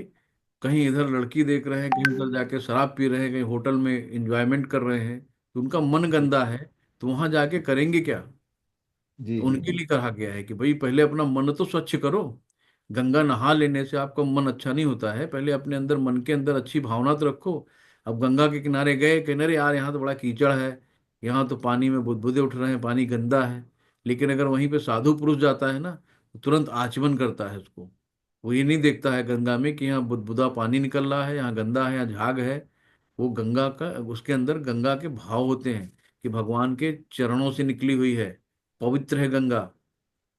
कहीं इधर लड़की देख रहे हैं, कहीं उधर जाके शराब पी रहे हैं, कहीं होटल में एंजॉयमेंट कर रहे हैं, तो उनका मन गंदा है। तो वहां जाके करेंगे क्या? जी तो जी उनके लिए कहा गया है कि भाई पहले अपना मन तो स्वच्छ करो। गंगा नहा लेने से आपका मन अच्छा नहीं होता है, पहले अपने अंदर, मन के अंदर अच्छी भावना तो रखो। अब गंगा के किनारे गए, कहने अरे यार यहाँ तो बड़ा कीचड़ है, यहाँ तो पानी में बुदबुदे उठ रहे हैं, पानी गंदा है। लेकिन अगर वहीं पे साधु पुरुष जाता है ना, तो तुरंत आचमन करता है उसको। वो ये नहीं देखता है गंगा में कि यहाँ बुदबुदा पानी निकल रहा है, यहाँ गंदा है, यहाँ झाग है। वो गंगा का, उसके अंदर गंगा के भाव होते हैं कि भगवान के चरणों से निकली हुई है, पवित्र है गंगा।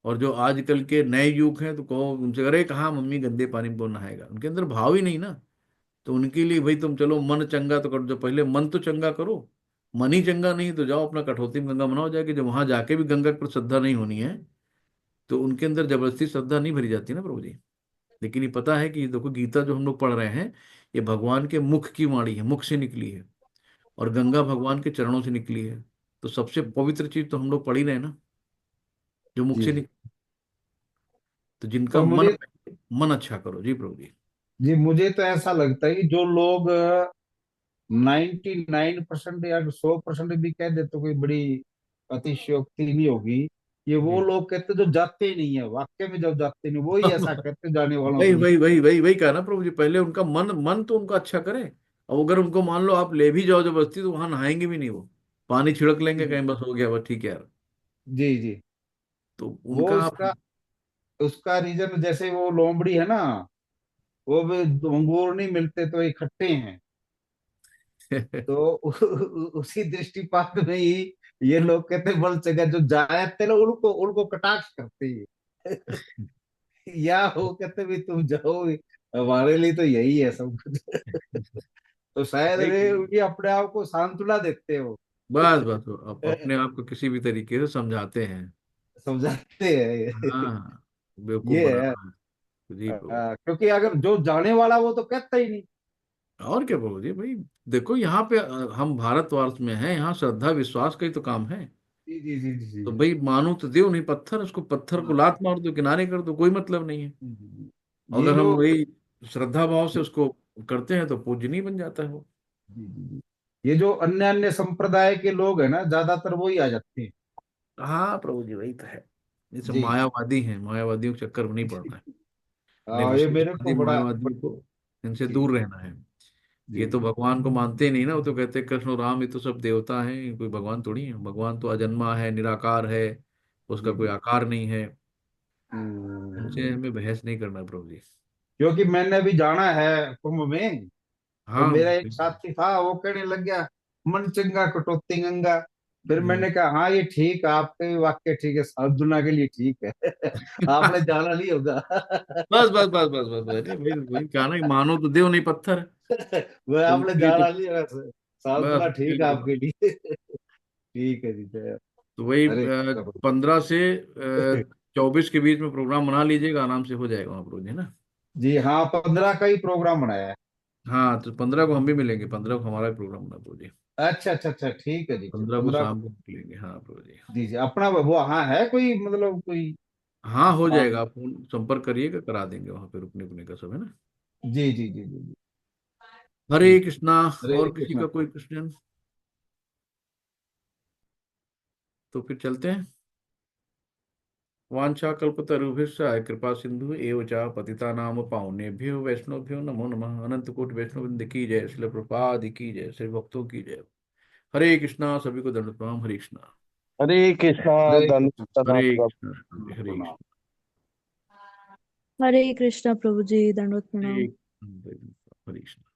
और जो आजकल के नए युग हैं, तो कहो उनसे, अरे कहाँ मम्मी गंदे पानी में कौन नहाएगा, उनके अंदर भाव ही नहीं ना। तो उनके लिए भाई तुम चलो मन चंगा तो कर दो, पहले मन तो चंगा करो। मन ही चंगा नहीं तो जाओ अपना कठौती में गंगा बनाओ जाके। जब वहां जाके भी गंगा पर श्रद्धा नहीं होनी है, तो उनके अंदर जबरदस्ती श्रद्धा नहीं भरी जाती ना प्रभु जी। लेकिन ये पता है कि देखो, गीता जो हम लोग पढ़ रहे हैं, ये भगवान के मुख की वाणी है, मुख से निकली है। और गंगा भगवान के चरणों से निकली है। तो सबसे पवित्र चीज तो हम लोग पढ़ ही रहे हैं ना, जो मुख जी से जी। निकली। तो जिनका पर मन, मुझे मन अच्छा करो जी प्रभु जी। जी मुझे तो ऐसा लगता है कि जो लोग 99% या 100% भी कह दे तो कोई बड़ी अतिशयोक्ति नहीं होगी। ये वो जी लोग कहते जो जाते ही नहीं है, वाकई में जब जाते नहीं, वो ही ऐसा कहते जाने वालों वही के लिए। वही वही वही वही कहा ना प्रभु जी, पहले उनका मन, मन तो उनका अच्छा करे। और अगर उनको मान लो आप ले भी जाओ जबरदस्ती, तो वहां नहाएंगे भी नहीं वो, पानी छिड़क लेंगे कहीं, बस हो गया, बस ठीक है यार। जी जी। तो वो उनका आप उसका उसका रीजन, जैसे वो लोमड़ी है ना, वो भी अंगूर नहीं मिलते तो ये खट्टे हैं। तो उसी दृष्टिपात में ही ये लोग कहते बल जगह जो जाते ना, उनको उनको कटाक्ष करते हैं। या वो कहते भी तुम जाओ, हमारे लिए तो यही है सब कुछ। तो शायद एक, वे उनकी अपने आप को सांत्वना देते हो। बस बस वो अपने आप को किसी भी तरीके से समझाते हैं। समझाते हैं। हाँ, बेवकूफ ये है। बनाना है जी प्रभु। क्योंकि अगर जो जाने वाला वो तो कहता ही नहीं। और क्या प्रभु जी भाई, देखो यहाँ पे हम भारतवर्ष में हैं, यहाँ श्रद्धा विश्वास का ही तो काम है। जी जी जी जी तो जी। भाई मानो तो दो नहीं पत्थर, उसको पत्थर को हाँ। लात मार दो, किनारे कर दो, कोई मतलब नहीं है। ये अगर हम जो वही श्रद्धा भाव से उसको करते हैं तो पूजनीय बन जाता है वो। जी जी जी। ये जो अन्य अन्य संप्रदाय के लोग हैं ना, ज्यादातर वही आ जाते हैं। हाँ प्रभु जी, वही तो है। ये सब जी जी मायावादी हैं, मायावादियों के चक्कर में नहीं पड़ना है। ये मेरे निर्विशेषवादी को मायावादियों को इनसे जी दूर जी रहना है। ये जी तो भगवान को मानते ही नहीं ना, वो तो कहते हैं कृष्ण और राम ये तो सब देवता हैं, कोई भगवान थोड़ी है। भगवान तो अजन्मा है, निराकार है, उसका जी कोई जी। आकार नहीं है। इनसे हम्म। हमें बहस नहीं करना प्रभु जी। क्योंकि मैंने अभी जाना है कुंभ में, तो हाँ मेरा एक साथी था, वो कहने लग गया मन चंगा कटौती गंगा। फिर मैंने कहा हाँ ये ठीक है, आपके भी वाक्य ठीक है, साउथ दुनिया के लिए ठीक है। आपने जाना नहीं होगा। बस बस बस बस बस बस, अरे वही वही कहा ना कि मानो तो देव नहीं पत्थर। वह तो आपने उसके लिए तो जाना नहीं होगा, साउथ बस दुनिया उसके ठीक है लिए तो आपके लिए। ठीक है जी, जय। तो वही अरे 15 से 24 के बीच में प्रोग्राम बना लीजिएगा, आराम से हो जाएगा वहाँ प्रोग्राम, है ना। जी हाँ, 15 का ही प्रोग्राम बनाया है। हाँ तो 15 को हम भी मिलेंगे, 15 को हमारा भी प्रोग्राम बना प्रभु जी। अच्छा अच्छा अच्छा, ठीक है जी, 15 को 15 शाम को। को निकलेंगे, हाँ प्रभु जी। जी जी, अपना वो हाँ है कोई, मतलब कोई। हाँ हो हाँ, जाएगा, आप फोन संपर्क करिएगा, करा देंगे वहाँ पे रुकने उकने का सब, है ना। जी जी जी जी जी। हरे ठीक है। कृष्णा। हरे और किसी कृष्णा। का कोई क्वेश्चन? तो फिर चलते हैं। वांछा कल्पतरुभ्यश्च कृपा सिंधु एव च पतितानाम पावनेभ्यो वैष्णवभ्यो नमो नमः। अनंत कोटि वैष्णव वृंद की जय, श्रील प्रभुपाद की जय, श्री भक्तों की जय। हरे कृष्णा, सभी को दंड प्रणाम, हरे कृष्णा। हरे कृष्णा। हरे धन्यवाद कृष्णा। हरे प्रभु। कृष्णा, हरे प्रणाम। कृष्णा, हरे कृष्णा प्रभु जी, दंडवत हरे प्रणाम। कृष्णा, हरे कृष्णा।